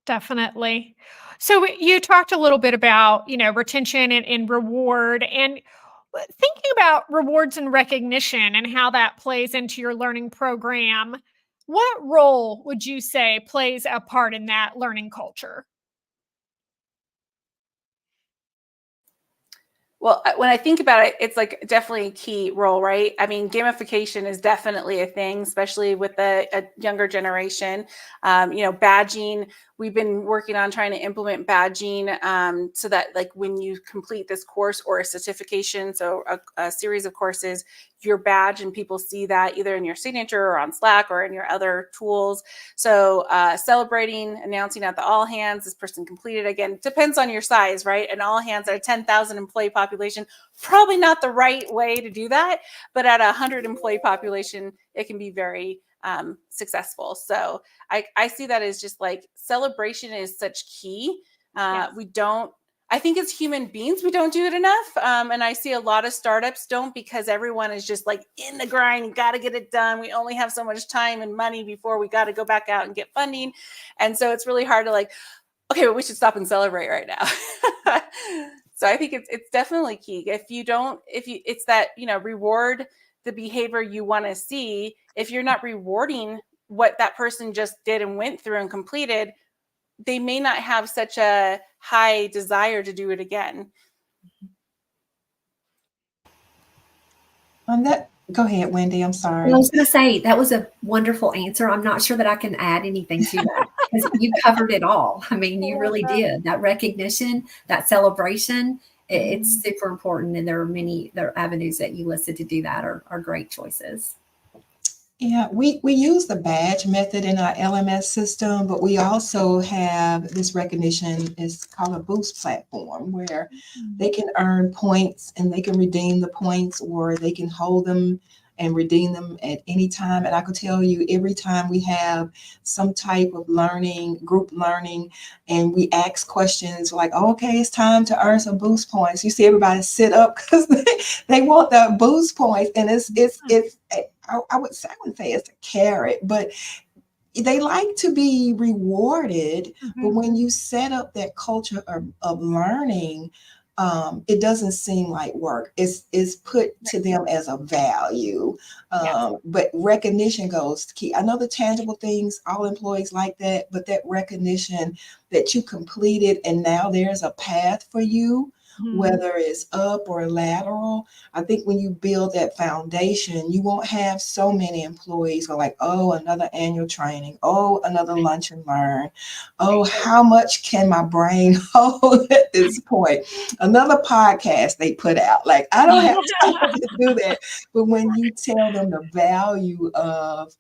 Definitely. So you talked a little bit about, you know, retention and reward, and thinking about rewards and recognition and how that plays into your learning program. What role would you say plays a part in that learning culture? Well, when I think about it, it's like definitely a key role, right? I mean, gamification is definitely a thing, especially with a younger generation. You know, badging, we've been working on trying to implement badging so that like when you complete this course or a certification, so a series of courses, your badge and people see that either in your signature or on Slack or in your other tools. So celebrating, announcing at the all hands, this person completed. Again, depends on your size, right? And all hands at a 10,000 employee population, probably not the right way to do that. But at a 100 employee population, it can be very successful. So I see that as just like celebration is such key. Yes. I think as human beings, we don't do it enough. And I see a lot of startups don't, because everyone is just like in the grind, got to get it done. We only have so much time and money before we got to go back out and get funding. And so it's really hard to like, okay, but we should stop and celebrate right now. So I think it's definitely key. It's that, you know, reward the behavior you want to see. If you're not rewarding what that person just did and went through and completed, they may not have such a high desire to do it again. Go ahead, Wendy. I'm sorry. I was going to say that was a wonderful answer. I'm not sure that I can add anything to that because you covered it all. I mean, you really did. That recognition, that celebration, it's super important. And there are avenues that you listed to do that are great choices. Yeah, we use the badge method in our LMS system, but we also have this recognition. It's called a Boost platform where they can earn points and they can redeem the points, or they can hold them and redeem them at any time. And I could tell you, every time we have some type of learning, group learning, and we ask questions like, oh, okay, it's time to earn some boost points. You see everybody sit up because they want that boost points. And I would say it's a carrot, but they like to be rewarded. But when you set up that culture of learning, it doesn't seem like work. It's put to them as a value. But recognition goes to key. I know the tangible things, all employees like that, but that recognition that you completed and now there's a path for you, whether it's up or lateral. I think when you build that foundation, you won't have so many employees go like, oh, another annual training, oh, another lunch and learn. Oh, how much can my brain hold at this point? Another podcast they put out. Like, I don't have time to do that. But when you tell them the value of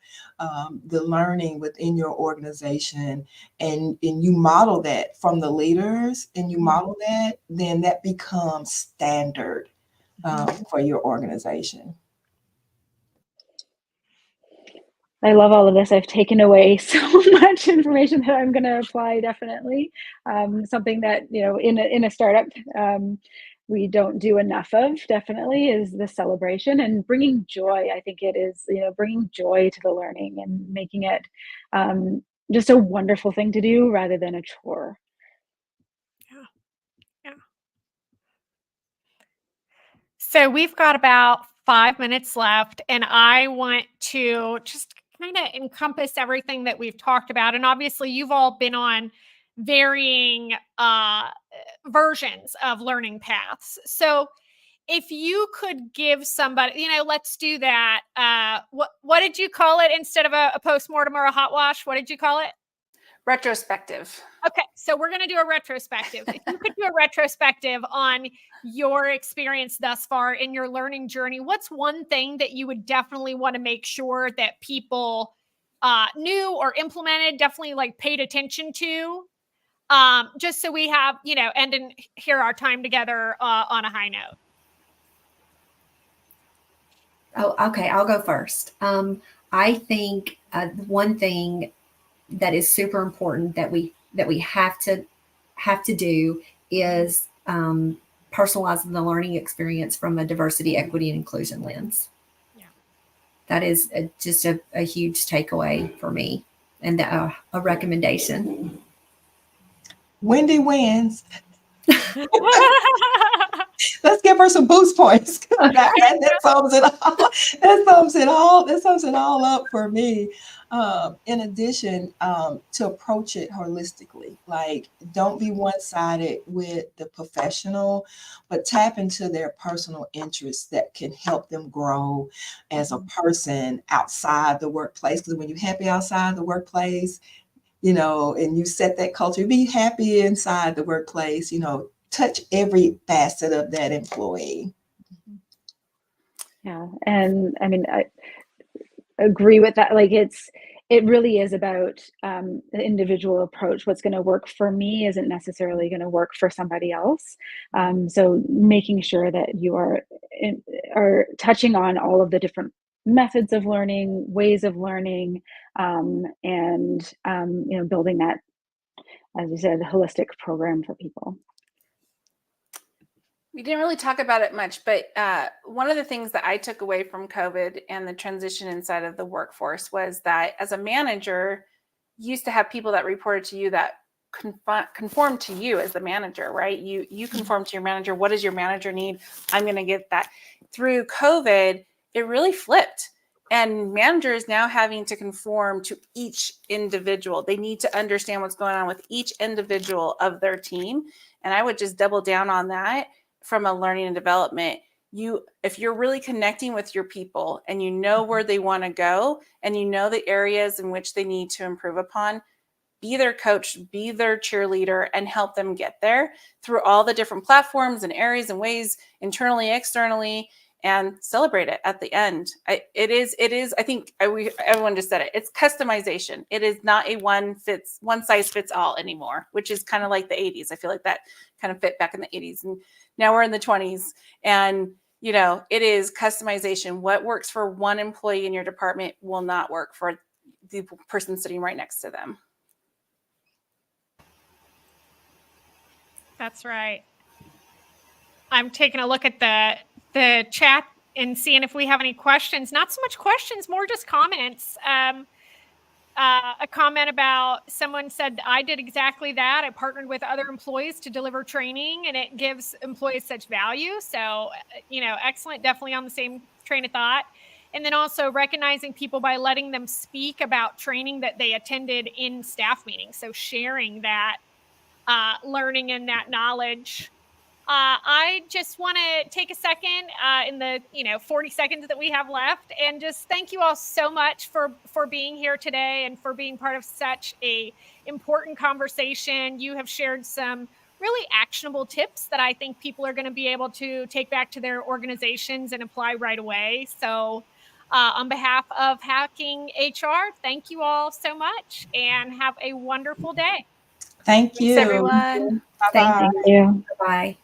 the learning within your organization, and you model that from the leaders, and you model that, then that becomes standard for your organization. I love all of this. I've taken away so much information that I'm going to apply definitely. Something that, in a startup, we don't do enough of definitely is the celebration and bringing joy. I think it is, bringing joy to the learning and making it just a wonderful thing to do rather than a chore. Yeah. So we've got about 5 minutes left, and I want to just kind of encompass everything that we've talked about. And obviously you've all been on varying versions of learning paths. So if you could give somebody, let's do that. What did you call it instead of a postmortem or a hot wash? What did you call it? Retrospective. Okay, so we're going to do a retrospective. If you could do a retrospective on your experience thus far in your learning journey, what's one thing that you would definitely want to make sure that people knew or implemented, definitely like paid attention to, just so we have, end and hear our time together on a high note? Oh, okay, I'll go first. I think one thing that is super important that we have to do is personalizing the learning experience from a diversity, equity, and inclusion lens. Yeah. That is just a huge takeaway for me, and a recommendation. Wendy wins. Let's give her some boost points. That sums it all. That sums it all up for me. In addition, to approach it holistically, like don't be one-sided with the professional, but tap into their personal interests that can help them grow as a person outside the workplace. Because when you're happy outside the workplace, and you set that culture, be happy inside the workplace, touch every facet of that employee. Yeah. And I mean, I agree with that. Like it really is about the individual approach. What's going to work for me isn't necessarily going to work for somebody else. So making sure that you are touching on all of the different methods of learning, ways of learning, and building that, as you said, holistic program for people. We didn't really talk about it much, but one of the things that I took away from COVID and the transition inside of the workforce was that as a manager, you used to have people that reported to you that conform to you as the manager, right? You conform to your manager. What does your manager need? I'm going to get that. Through COVID, it really flipped. And managers now having to conform to each individual. They need to understand what's going on with each individual of their team. And I would just double down on that from a learning and development. If you're really connecting with your people and you know where they want to go and you know the areas in which they need to improve upon, be their coach, be their cheerleader, and help them get there through all the different platforms and areas and ways, internally, externally, and celebrate it at the end. It is. I think everyone just said it. It's customization. It is not a one size fits all anymore, which is kind of like the 80s. I feel like that kind of fit back in the 80s, and now we're in the 20s, and you know, it is customization. What works for one employee in your department will not work for the person sitting right next to them. That's right. I'm taking a look at the chat and seeing if we have any questions. Not so much questions, more just comments. A comment about someone said, I did exactly that. I partnered with other employees to deliver training, and it gives employees such value. So, you know, excellent. Definitely on the same train of thought. And then also recognizing people by letting them speak about training that they attended in staff meetings. So sharing that learning and that knowledge. I just want to take a second in the 40 seconds that we have left, and just thank you all so much for being here today and for being part of such a important conversation. You have shared some really actionable tips that I think people are going to be able to take back to their organizations and apply right away. So on behalf of Hacking HR, thank you all so much and have a wonderful day. Thank you. Thanks, everyone. Bye-bye. Thank you. Bye.